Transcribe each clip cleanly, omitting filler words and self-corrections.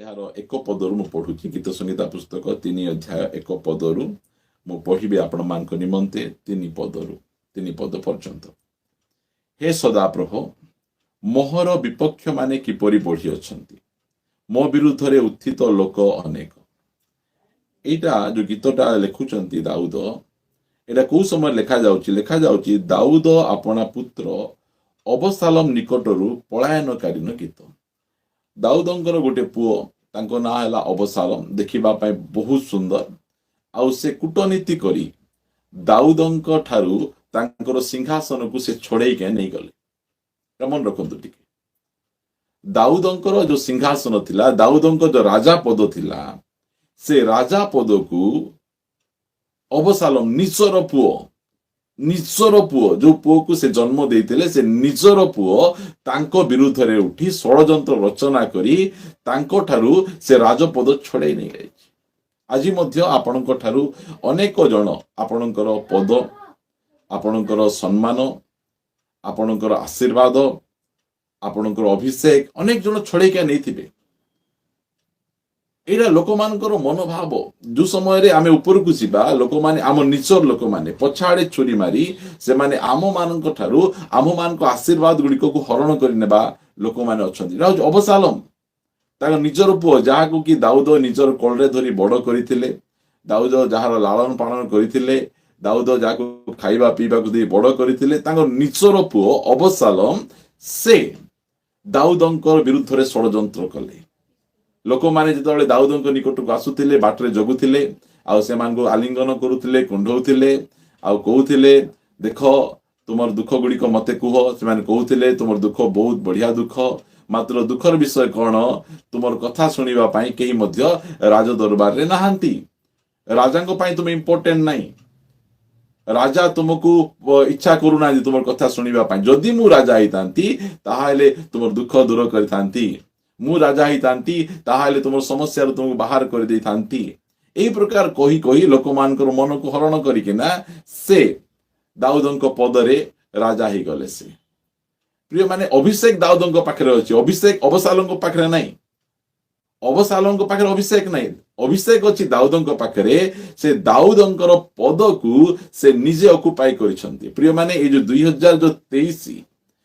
यार एक पदरु मु पढ़ुची गीत संगीता पुस्तक 3 अध्याय 1 पदरु मु पढ़िबे आपण मानक निमंते 3 पदरु 3 पद पर्यंत। हे सदाप्रभ मोहर विपक्ष माने किपरि बढ़ी अछंती, मो विरुद्ध रे उत्थित लोक अनेक। एटा जो गीतटा लेखुचंती दाऊद, एटा को समय लेखा जाउची दाऊद अपना पुत्र अबशालोम निकटरू पलायनकारीन गीत। दाऊदंकर गोटे पुओ तांको ना हैला अबशालोम, देखिबा पाए बहुत सुंदर आउ से कूटनीति करी दाऊदंक ठारू तांकर सिंहासन को से छोड़े के नहीं गले। मन रखंतु टिके, दाऊदंकर जो सिंहासन थिला, दाऊदंक जो राजा पद थिला, से राजा पद को अबशालोम निजर पुओ जो पुओ को से जन्म देइतिले, से निजर पुओ तांको विरुद्ध रे उठी षड़यंत्र रचना करी तांको ठारू से राजपद छोड़े नहीं गई। आज मध्य आपणक ठारू अनेक जन आपणकर पद, आपणकर सम्मान, आपणकर आशीर्वाद, आपणकर अभिषेक अनेक जन छोड़े क्या नहीं थिबे। एटा लोक मानकर मनोभाव जो समय आमे ऊपर को जीवा, लोक माने आम निचर लोक माने पछाड़े छुरी मारी से माने आम मानक ठारू आम मानक आशीर्वाद गुड़िक को हरण कर नेबा लोक माने अछंती। अबशालोम तार निजर पुओ जहाको कि दाऊद निजर कोलरे धरी बड़ करथिले, दाऊद जहार लालन पालन करथिले, दाऊद जाको खाइबा पीबा को दे बड़ करथिले, तांगर निजर पुओ अबशालोम से दाऊदंकर विरुद्ध रे षड़यंत्र कले। लोक माने जेतबेले दाऊदंक निकट को आसुथिले, बाटरे जगुथिले, आ से मान को आलिंगन करुथिले, कुंढौथिले, आ कहूथिले देखो तुमर दुख गुड़िक मते कुह। से माने कहूथिले तुमर दुख बहुत बढ़िया दुख, मात्र दुखर विषय कौन, तुमर कथा सुनिबा पाई केही मध्य राज दरबार रे नाहांती। राजांको पाई तुम इम्पोर्टेंट नहीं, राजा तुमको इच्छा करूना तुमर कथा सुनिबा पाई। जदि मु राजा हितांती ताहाले तुमर दुख दूर करितांती, मु राजा हितांती ताहाले तुमर समस्या रो तुमको बाहर कर देइतांती। एई प्रकार कही कही लोक मानकर मन को हरण करिकिना से दाऊदंक पदरे राजा ही गले। से प्रिय माने अभिषेक दाऊदंक पाखरे अछि, अभिषेक अबशालोमक पाखरे नाही। अबशालोमक पाखरे अभिषेक नाही, अभिषेक अछि दाऊदंक पाखरे। से दाऊदंकर पद को से निजे ऑक्युपाई करिसंती। प्रिय माने ए जो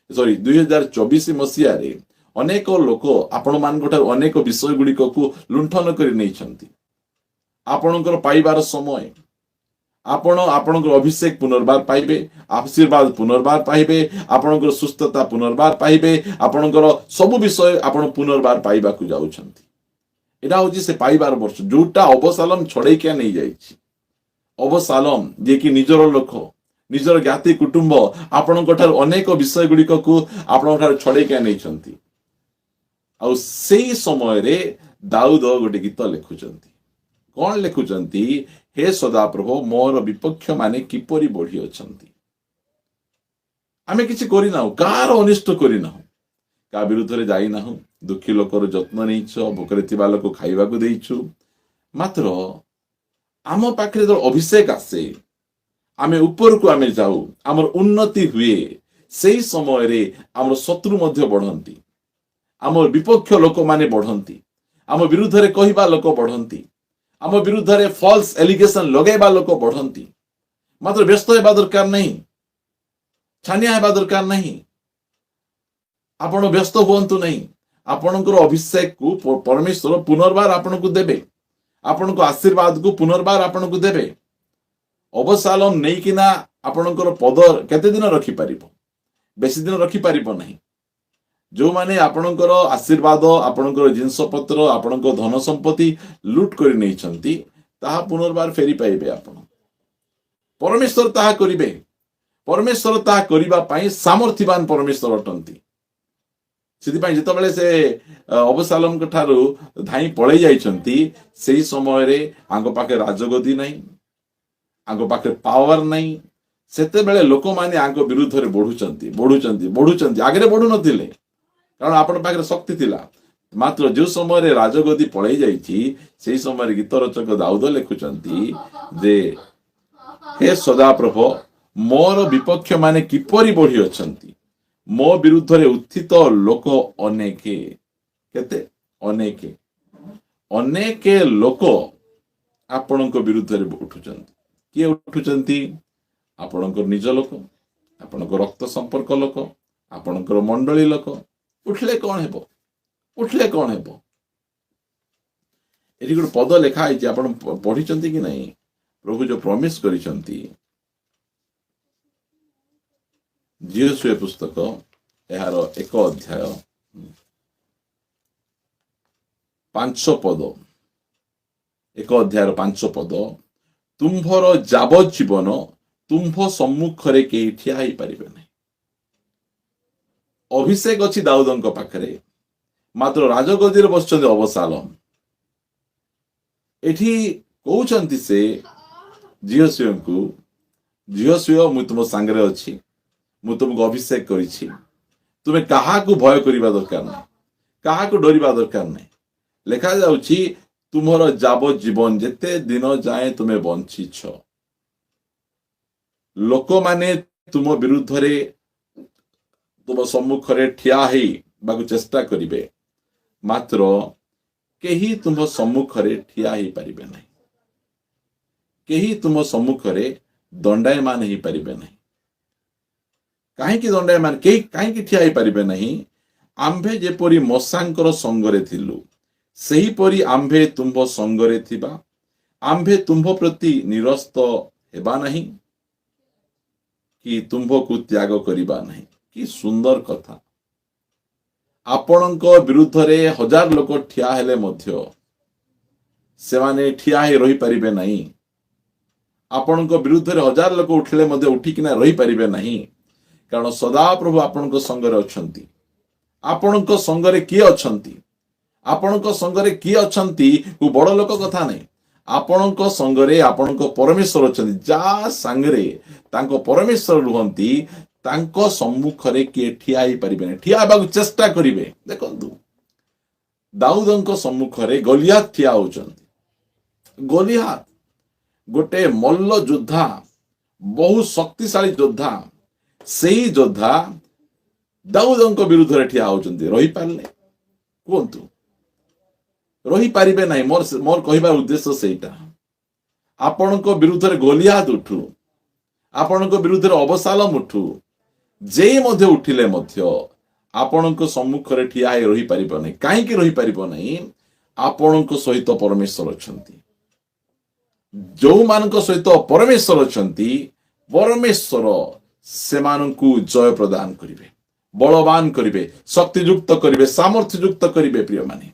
2024 मसिया रे अनेक लोक आपण मान अनेक विषय गुड़िक को लुंठन कर नहीं छंती। आपणकर पाइबार समय आपण आपणकर अभिषेक पुनर्बार पाइबे, आशीर्वाद पुनर्बार पाइबे, आपणकर सुस्थता पुनर्बार पाइबे, आपणकर सब विषय आपण पुनर्बार पाइबा को जाउछंती। एटा होची से पाइबार वर्ष जोटा अबशालोम छोड़े क्या नहीं जाइछि। अबशालोम जे कि निजर लोक, निजर ज्ञाति कुटुंब आपणकर अनेक विषय गुड़िक को आपणकर छोड़े क्या नहीं छंती। आ सेई समय रे दाऊद गोटे गीत लिखुचंती। कौन लिखुचंती? हे सदाप्रभु मोर विपक्ष माने किपरि बढ़ी अछंती। आमे किछि करि नाहु, कार अनिष्ट करि नाहु, का विरुद्ध रे जाई नाहु, दुखी लोकर जत्न नैछो, भोकरे थिबा लोक खाइबा को देइछु। मात्र आम पाखरे जो अभिषेक आसे, आमे ऊपर को आमे जाऊ, हमर उन्नति हुए, सेई समय रे हमर शत्रु मध्य बढ़ंती, आम विपक्ष लोक माने बढ़ंती, आम विरुद्ध रे कहिबा लोक बढ़ंती, आम विरुद्ध रे फॉल्स एलिगेशन लगेबा लोक बढ़ंती। मात्र व्यस्त हेबा दरकार नहीं, छानिया हेबा दरकार नहीं, आपण व्यस्त हुअंतु नहीं। आपणकर अभिषेक को परमेश्वर पुनर्बार आपण को देबे, आपण को आशीर्वाद को पुनर्बार आपण को देबे। अबशालोम नहीं किना आपणकर पद केते दिन रखि परिबो? बेसी दिन रखि परिबो नहीं। जो माने आपणकर आशीर्वाद, आपणकर जिंस पत्र, आपणकर धन संपत्ति लूट कर नहीं छंती, ताहा पुनर्बार फेरी पाइबे आपण। परमेश्वर ताहा करिबे, परमेश्वर ताहा करिबा पाई सामर्थ्यवान परमेश्वर अटंती। सिद्धि पाई जेतबेले से अबशालोम ठारू धाई पळै जाइछंती, सेही समय रे आंगो पाखे राजगदी नहीं, आंगो पाखे पावर नहीं। सेते बेले लोक माने आंगो विरुद्ध रे बढ़ुचंती, आगे बढ़ु नथिले, कारण आपण पाखे शक्ति थिला। मात्र जो समय रे राजगदी पळै जाइछि, सेही समय रे गीत रचक दाऊद लिखुचंती जे हे सदाप्रभु मोर विपक्ष माने किपरि बढ़ी अछंती, मो विरुद्ध रे उत्थित लोक अनेके। केते? अनेके। ଅନେକ ଲୋକ ଆପଣଙ୍କ ବିରୁଦ୍ଧରେ ଉଠୁଛନ୍ତି। କିଏ ଉଠୁଛନ୍ତି? ଆପଣଙ୍କର ନିଜ ଲୋକ, ଆପଣଙ୍କ ରକ୍ତ ସମ୍ପର୍କ ଲୋକ, ଆପଣଙ୍କର ମଣ୍ଡଳୀ ଲୋକ। ଉଠିଲେ କଣ ହେବ? ଉଠିଲେ କଣ ହେବ? ଏଠି ଗୋଟେ ପଦ ଲେଖା ହେଇଛି, ଆପଣ ପଢିଛନ୍ତି କି ନାହିଁ? ପ୍ରଭୁ ଯୋଉ ପ୍ରମିସ କରିଛନ୍ତି, ଜିହୋଶୁଆ ପୁସ୍ତକ ଏହାର 1 ଅଧ୍ୟାୟ 5 ପଦ, 1 ଅଧ୍ୟାୟର 5 ପଦ, ତୁମ୍ଭର ଯାବଜ୍ଜୀବନ ତୁମ୍ଭ ସମ୍ମୁଖରେ କେହି ଠିଆ ହେଇପାରିବେ ନାହିଁ। ଅଭିଷେକ ଅଛି ଦାଉଦଙ୍କ ପାଖରେ, ମାତ୍ର ରାଜଗଦିରେ ବସିଛନ୍ତି ଅବସାଲମ। ଏଠି କହୁଛନ୍ତି ସେ ଜିହୋଶୁଆଙ୍କୁ, ଜିହୋଶୁଆ ମୁଁ ତୁମ ସାଙ୍ଗରେ ଅଛି, ମୁଁ ତୁମକୁ ଅଭିଷେକ କରିଛି, ତୁମେ କାହାକୁ ଭୟ କରିବା ଦରକାର ନାହିଁ, କାହାକୁ ଡରିବା ଦରକାର ନାହିଁ। ଲେଖାଯାଉଛି ତୁମର ଯାବଜ୍ଜୀବନ, ଯେତେ ଦିନ ଯାଏଁ ତୁମେ ବଞ୍ଚିଛ, ଲୋକମାନେ ତୁମ ବିରୁଦ୍ଧରେ ତୁମ ସମ୍ମୁଖରେ ଠିଆ ହେବାକୁ ଚେଷ୍ଟା କରିବେ, ମାତ୍ର କେହି ତୁମ ସମ୍ମୁଖରେ ଠିଆ ହେଇପାରିବେ ନାହିଁ, କେହି ତୁମ ସମ୍ମୁଖରେ ଦଣ୍ଡାୟମାନ ହେଇପାରିବେ ନାହିଁ। କାହିଁକି ଦଣ୍ଡାୟମାନ, କେହି କାହିଁକି ଠିଆ ହେଇପାରିବେ ନାହିଁ? ଆମ୍ଭେ ଯେପରି ମଶାଙ୍କର ସଙ୍ଗରେ ଥିଲୁ, ସେହିପରି ଆମ୍ଭେ ତୁମ୍ଭ ସଙ୍ଗରେ ଥିବା, ଆମ୍ଭେ ତୁମ୍ଭ ପ୍ରତି ନିରସ୍ତ ହେବା ନାହିଁ କି ତୁମ୍ଭକୁ ତ୍ୟାଗ କରିବା ନାହିଁ। କି ସୁନ୍ଦର କଥା! ଆପଣଙ୍କ ବିରୁଦ୍ଧରେ 1000 ଲୋକ ଠିଆ ହେଲେ ମଧ୍ୟ ସେମାନେ ଠିଆ ହେଇ ରହିପାରିବେ ନାହିଁ। ଆପଣଙ୍କ ବିରୁଦ୍ଧରେ 1000 ଲୋକ ଉଠିଲେ ମଧ୍ୟ ଉଠିକିନା ରହିପାରିବେ ନାହିଁ, କାରଣ ସଦାପ୍ରଭୁ ଆପଣଙ୍କ ସଙ୍ଗରେ ଅଛନ୍ତି। ଆପଣଙ୍କ ସଙ୍ଗରେ କିଏ ଅଛନ୍ତି? ଆପଣଙ୍କ ସଙ୍ଗରେ କିଏ ଅଛନ୍ତି? ବଡ ଲୋକ କଥା ନାହିଁ, ଆପଣଙ୍କ ସଙ୍ଗରେ ଆପଣଙ୍କ ପରମେଶ୍ୱର ଅଛନ୍ତି। ଯାହା ସାଙ୍ଗରେ ତାଙ୍କ ପରମେଶ୍ୱର ରୁହନ୍ତି, ତାଙ୍କ ସମ୍ମୁଖରେ କିଏ ଠିଆ ହେଇପାରିବେ ନାହିଁ, ଠିଆ ହେବାକୁ ଚେଷ୍ଟା କରିବେ। ଦେଖନ୍ତୁ, ଦାଉଦଙ୍କ ସମ୍ମୁଖରେ ଗଲିଆଥ ଠିଆ ହଉଛନ୍ତି। ଗଲିଆଥ ଗୋଟେ ମଲ୍ଲ ଯୋଦ୍ଧା, ବହୁ ଶକ୍ତିଶାଳୀ ଯୋଦ୍ଧା। ସେଇ ଯୋଦ୍ଧା ଦାଉଦଙ୍କ ବିରୁଦ୍ଧରେ ଠିଆ ହଉଛନ୍ତି। ରହିପାରିଲେ? କୁହନ୍ତୁ, ରହିପାରିବେ ନାହିଁ। ମୋର କହିବାର ଉଦ୍ଦେଶ୍ୟ ସେଇଟା। ଆପଣଙ୍କ ବିରୁଦ୍ଧରେ ଗଲିଆଥ ଉଠୁ, ଆପଣଙ୍କ ବିରୁଦ୍ଧରେ ଅବସାଲମ ଉଠୁ, ଯେଇ ମଧ୍ୟ ଉଠିଲେ ମଧ୍ୟ ଆପଣଙ୍କ ସମ୍ମୁଖରେ ଠିଆ ହେଇ ରହିପାରିବ ନାହିଁ। କାହିଁକି ରହିପାରିବ ନାହିଁ? ଆପଣଙ୍କ ସହିତ ପରମେଶ୍ୱର ଅଛନ୍ତି। ଯୋଉମାନଙ୍କ ସହିତ ପରମେଶ୍ୱର ଅଛନ୍ତି, ପରମେଶ୍ୱର ସେମାନଙ୍କୁ ଜୟ ପ୍ରଦାନ କରିବେ, ବଳବାନ କରିବେ, ଶକ୍ତିଯୁକ୍ତ କରିବେ, ସାମର୍ଥ୍ୟଯୁକ୍ତ କରିବେ। ପ୍ରିୟମାନେ,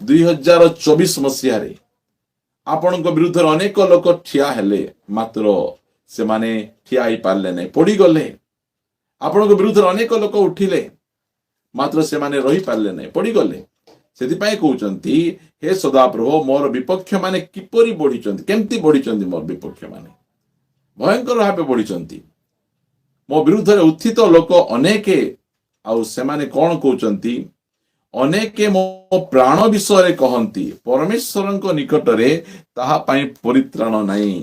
2024 ମସିହାରେ ଆପଣଙ୍କ ବିରୁଦ୍ଧରେ ଅନେକ ଲୋକ ଠିଆ ହେଲେ, ମାତ୍ର ସେମାନେ ଠିଆ ହେଇପାରିଲେ ନାହିଁ, ପଡିଗଲେ। ଆପଣଙ୍କ ବିରୁଦ୍ଧରେ ଅନେକ ଲୋକ ଉଠିଲେ, ମାତ୍ର ସେମାନେ ରହିପାରିଲେ ନାହିଁ, ପଡିଗଲେ। ସେଥିପାଇଁ କହୁଛନ୍ତି, ହେ ସଦାପ୍ରଭୁ, ମୋର ବିପକ୍ଷ ମାନେ କିପରି ବଢିଛନ୍ତି? କେମିତି ବଢିଛନ୍ତି? ମୋର ବିପକ୍ଷ ମାନେ ଭୟଙ୍କର ଭାବେ ବଢିଛନ୍ତି। ମୋ ବିରୁଦ୍ଧରେ ଉତ୍ଥିତ ଲୋକ ଅନେକ, ଆଉ ସେମାନେ କଣ କହୁଛନ୍ତି? ଅନେକ ମୋ ପ୍ରାଣ ବିଷୟରେ କହନ୍ତି, ପରମେଶ୍ୱରଙ୍କ ନିକଟରେ ତାହା ପାଇଁ ପରିତ୍ରାଣ ନାହିଁ।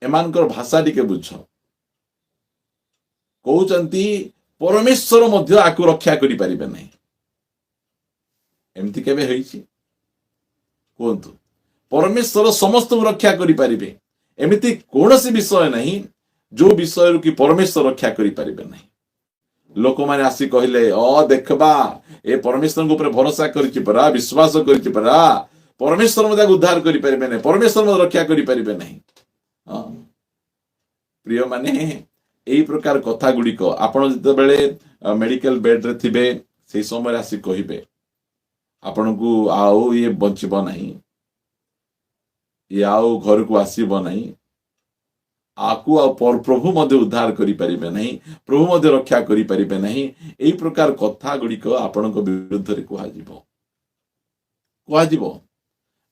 ଏମାନଙ୍କର ଭାଷା ଟିକେ ବୁଝ। କହୁଛନ୍ତି ପରମେଶ୍ୱର ମଧ୍ୟ ଆକୁ ରକ୍ଷା କରିପାରିବେ ନାହିଁ। ଏମିତି କେବେ ହେଇଛି? କୁହନ୍ତୁ, ପରମେଶ୍ୱର ସମସ୍ତଙ୍କୁ ରକ୍ଷା କରିପାରିବେ। ଏମିତି କୌଣସି ବିଷୟ ନାହିଁ ଯୋଉ ବିଷୟରୁ କି ପରମେଶ୍ୱର ରକ୍ଷା କରିପାରିବେ ନାହିଁ। ଲୋକମାନେ ଆସି କହିଲେ, ଦେଖବା, ଏ ପରମେଶ୍ୱରଙ୍କ ଉପରେ ଭରସା କରିଛି ପରା, ବିଶ୍ୱାସ କରିଛି ପରା, ପରମେଶ୍ୱର ମଧ୍ୟ ଉଦ୍ଧାର କରିପାରିବେ ନାହିଁ, ପରମେଶ୍ୱର ମଧ୍ୟ ରକ୍ଷା କରିପାରିବେ ନାହିଁ। ପ୍ରିୟମାନେ, ଏଇ ପ୍ରକାର କଥା ଗୁଡିକ ଆପଣ ଯେତେବେଳେ ମେଡିକାଲ ବେଡରେ ଥିବେ, ସେଇ ସମୟରେ ଆସି କହିବେ ଆପଣଙ୍କୁ, ଆଉ ଇଏ ବଞ୍ଚିବ ନାହିଁ, ଇଏ ଆଉ ଘରକୁ ଆସିବ ନାହିଁ, ଆକୁ ଆଉ ପ୍ରଭୁ ମଧ୍ୟ ଉଦ୍ଧାର କରିପାରିବେ ନାହିଁ, ପ୍ରଭୁ ମଧ୍ୟ ରକ୍ଷା କରିପାରିବେ ନାହିଁ। ଏଇ ପ୍ରକାର କଥା ଗୁଡିକ ଆପଣଙ୍କ ବିରୁଦ୍ଧରେ କୁହାଯିବ।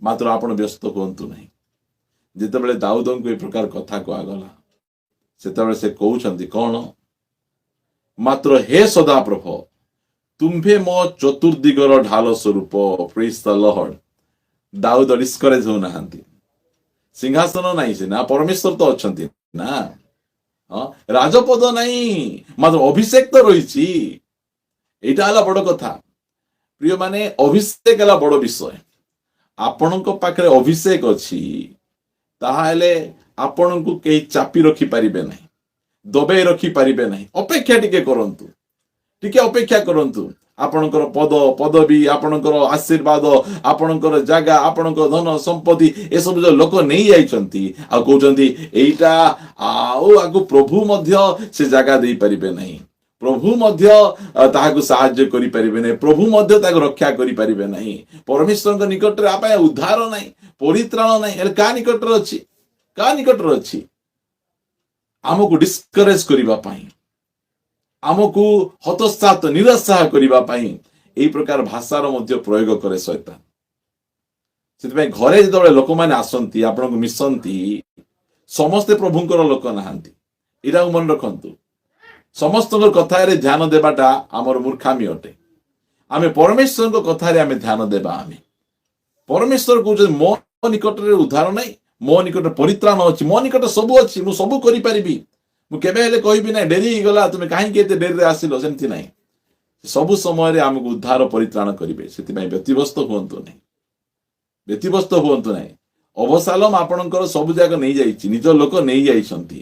ମାତ୍ର ଆପଣ ବ୍ୟସ୍ତ ହୁଅନ୍ତୁ ନାହିଁ। ଯେତେବେଳେ ଦାଉଦଙ୍କୁ ଏ ପ୍ରକାର କଥା କୁହାଗଲା, ସେତେବେଳେ ସେ କହୁଛନ୍ତି କଣ? ମାତ୍ର ହେ ସଦାପ୍ରଭୁ, ତୁମ୍ଭେ ମୋ ଚତୁର୍ଦିଗର ଢାଲ ସ୍ୱରୂପ। ପ୍ରେଜ୍ ଦ ଲର୍ଡ। ଦାଉଦ ଡିସ୍କରେଜ ହଉନାହାନ୍ତି। ସିଂହାସନ ନାହିଁ ସିନା, ପରମେଶ୍ୱର ତ ଅଛନ୍ତି ନା। ରାଜପଦ ନାହିଁ, ମାତ୍ର ଅଭିଷେକ ତ ରହିଛି। ଏଇଟା ହେଲା ବଡ କଥା। প্রিয় মানে অভিষେক ହେଲା ବଡ ବିଷୟ। ଆପଣଙ୍କ ପାଖରେ ଅଭିଷେକ ଅଛି, ତାହେଲେ ଆପଣଙ୍କୁ କେହି ଚାପି ରଖିପାରିବେ ନାହିଁ, ଦବେଇ ରଖିପାରିବେ ନାହିଁ। ଅପେକ୍ଷା ଟିକେ କରନ୍ତୁ, ଟିକେ ଅପେକ୍ଷା କରନ୍ତୁ। ଆପଣଙ୍କର ପଦ ପଦବୀ, ଆପଣଙ୍କର ଆଶୀର୍ବାଦ, ଆପଣଙ୍କର ଜାଗା, ଆପଣଙ୍କ ଧନ ସମ୍ପତ୍ତି ଏସବୁ ଯୋଉ ଲୋକ ନେଇ ଯାଇଛନ୍ତି ଆଉ କହୁଛନ୍ତି ଏଇଟା ଆଉ ଆଗକୁ ପ୍ରଭୁ ମଧ୍ୟ ସେ ଜାଗା ଦେଇପାରିବେ ନାହିଁ, ପ୍ରଭୁ ମଧ୍ୟ ତାହାକୁ ସାହାଯ୍ୟ କରିପାରିବେ ନାହିଁ, ପ୍ରଭୁ ମଧ୍ୟ ତାକୁ ରକ୍ଷା କରିପାରିବେ ନାହିଁ। ପରମେଶ୍ୱରଙ୍କ ନିକଟରେ ଆପେ ଉଦ୍ଧାର ନାହିଁ, ପରିତ୍ରାଣ ନାହିଁ। ହେଲେ କାହା ନିକଟରେ ଅଛି? କାହା ନିକଟରେ ଅଛି? ଆମକୁ ଡିସ୍କରେଜ କରିବା ପାଇଁ, ଆମକୁ ହତୋତ୍ସାହିତ ନିରୁତ୍ସାହ କରିବା ପାଇଁ ଏହି ପ୍ରକାର ଭାଷାର ମଧ୍ୟ ପ୍ରୟୋଗ କରେ ଶୈତାନ। ସେଥିପାଇଁ ଘରେ ଯେତେବେଳେ ଲୋକମାନେ ଆସନ୍ତି, ଆପଣଙ୍କୁ ମିଶନ୍ତି, ସମସ୍ତେ ପ୍ରଭୁଙ୍କର ଲୋକ ନାହାନ୍ତି, ଏଇଟାକୁ ମନେ ରଖନ୍ତୁ। ସମସ୍ତଙ୍କ କଥାରେ ଧ୍ୟାନ ଦେବାଟା ଆମର ମୂର୍ଖାମି ଅଟେ। ଆମେ ପରମେଶ୍ୱରଙ୍କ କଥାରେ ଆମେ ଧ୍ୟାନ ଦେବା। ଆମେ ପରମେଶ୍ୱର କହୁଛନ୍ତି ମୋ ନିକଟରେ ଉଦ୍ଧାର ନାହିଁ, ମୋ ନିକଟରେ ପରିତ୍ରାଣ ଅଛି, ମୋ ନିକଟରେ ସବୁ ଅଛି, ମୁଁ ସବୁ କରିପାରିବି। ମୁଁ କେବେ ହେଲେ କହିବି ନାହିଁ ଡେରି ହେଇଗଲା, ତୁମେ କାହିଁକି ଏତେ ଡେରିରେ ଆସିଲ, ସେମିତି ନାହିଁ। ସବୁ ସମୟରେ ଆମକୁ ଉଦ୍ଧାର ପରିତ୍ରାଣ କରିବେ। ସେଥିପାଇଁ ବ୍ୟତିବ୍ୟସ୍ତ ହୁଅନ୍ତୁ ନାହିଁ, ବ୍ୟତିବ୍ୟସ୍ତ ହୁଅନ୍ତୁ ନାହିଁ। ଅବସାଲମ ଆପଣଙ୍କର ସବୁ ଯାକ ନେଇଯାଇଛି, ନିଜ ଲୋକ ନେଇଯାଇଛନ୍ତି,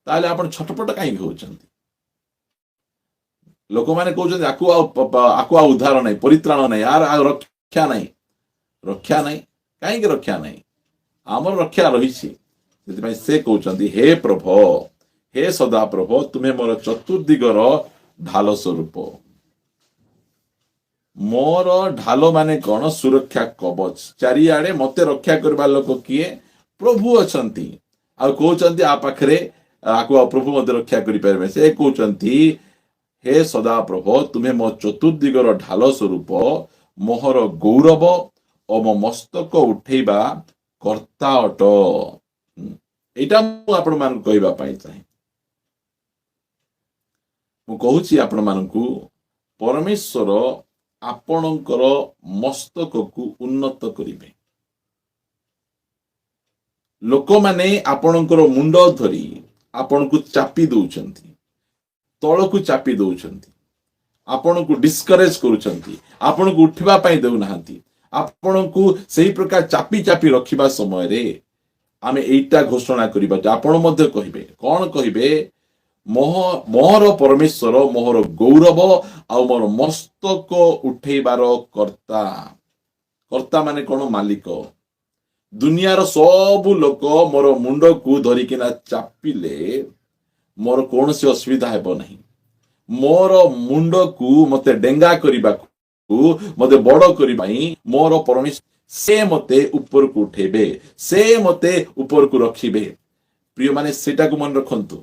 ତାହେଲେ ଆପଣ ଛଟପଟ କାହିଁକି ହଉଛନ୍ତି? ଲୋକମାନେ କହୁଛନ୍ତି ଆକୁ ଆଉ ଉଦ୍ଧାର ନାହିଁ, ପରିତ୍ରାଣ ନାହିଁ, ଆଉ ରକ୍ଷା ନାହିଁ। ରକ୍ଷା ନାହିଁ, କାହିଁକି ରକ୍ଷା ନାହିଁ? ଆମର ରକ୍ଷା ରହିଛି। ସେଥିପାଇଁ ସେ କହୁଛନ୍ତି ହେ ପ୍ରଭୁ, ହେ ସଦାପ୍ରଭୁ, ତୁମେ ମୋର ଚତୁର୍ଦିଗର ଢାଲ ସ୍ୱରୂପ। ମୋର ଢାଲ ମାନେ କଣ? ସୁରକ୍ଷା କବଚ। ଚାରିଆଡେ ମତେ ରକ୍ଷା କରିବା ଲୋକ କିଏ? ପ୍ରଭୁ ଅଛନ୍ତି। ଆଉ କହୁଛନ୍ତି ଆ ପାଖରେ ଆକୁ ଆଉ ପ୍ରଭୁ ମଧ୍ୟ ରକ୍ଷା କରିପାରିବେ। ସେ କହୁଛନ୍ତି ହେ ସଦାପ୍ରଭୁ, ତୁମେ ମୋ ଚତୁର୍ଦିଗର ଢାଲ ସ୍ୱରୂପ, ମୋହର ଗୌରବ ଓ ମୋ ମସ୍ତକ ଉଠେଇବା କର୍ତ୍ତା ଅଟ। ଏଇଟା ମୁଁ ଆପଣମାନଙ୍କୁ କହିବା ପାଇଁ ଚାହେଁ। ମୁଁ କହୁଛି ଆପଣମାନଙ୍କୁ, ପରମେଶ୍ୱର ଆପଣଙ୍କର ମସ୍ତକକୁ ଉନ୍ନତ କରିବେ। ଲୋକମାନେ ଆପଣଙ୍କର ମୁଣ୍ଡ ଧରି ଆପଣଙ୍କୁ ଚାପି ଦଉଛନ୍ତି, ତଳକୁ ଚାପି ଦଉଛନ୍ତି, ଆପଣଙ୍କୁ ଡିସ୍କରେଜ କରୁଛନ୍ତି, ଆପଣଙ୍କୁ ଉଠିବା ପାଇଁ ଦେଉନାହାନ୍ତି। ଆପଣଙ୍କୁ ସେହି ପ୍ରକାର ଚାପି ଚାପି ରଖିବା ସମୟରେ ଆମେ ଏଇଟା ଘୋଷଣା କରିବା ଯେ ଆପଣ ମଧ୍ୟ କହିବେ, କଣ କହିବେ? ମୋର ପରମେଶ୍ୱର ମୋହର ଗୌରବ ଆଉ ମୋର ମସ୍ତକ ଉଠେଇବାର କର୍ତ୍ତା। କର୍ତ୍ତା ମାନେ କଣ? ମାଲିକ। ଦୁନିଆର ସବୁ ଲୋକ ମୋର ମୁଣ୍ଡକୁ ଧରିକିନା ଚାପିଲେ ମୋର କୌଣସି ଅସୁବିଧା ହେବ ନାହିଁ। ମୋର ମୁଣ୍ଡକୁ ମତେ ଡେଙ୍ଗା କରିବାକୁ, ମତେ ବଡ କରିବା ପାଇଁ ମୋର ପରମେଶ୍ୱର ସେ ମତେ ଉପରକୁ ଉଠେଇବେ, ସେ ମତେ ଉପରକୁ ରଖିବେ। ପ୍ରିୟ ମାନେ ସେଟାକୁ ମନେ ରଖନ୍ତୁ।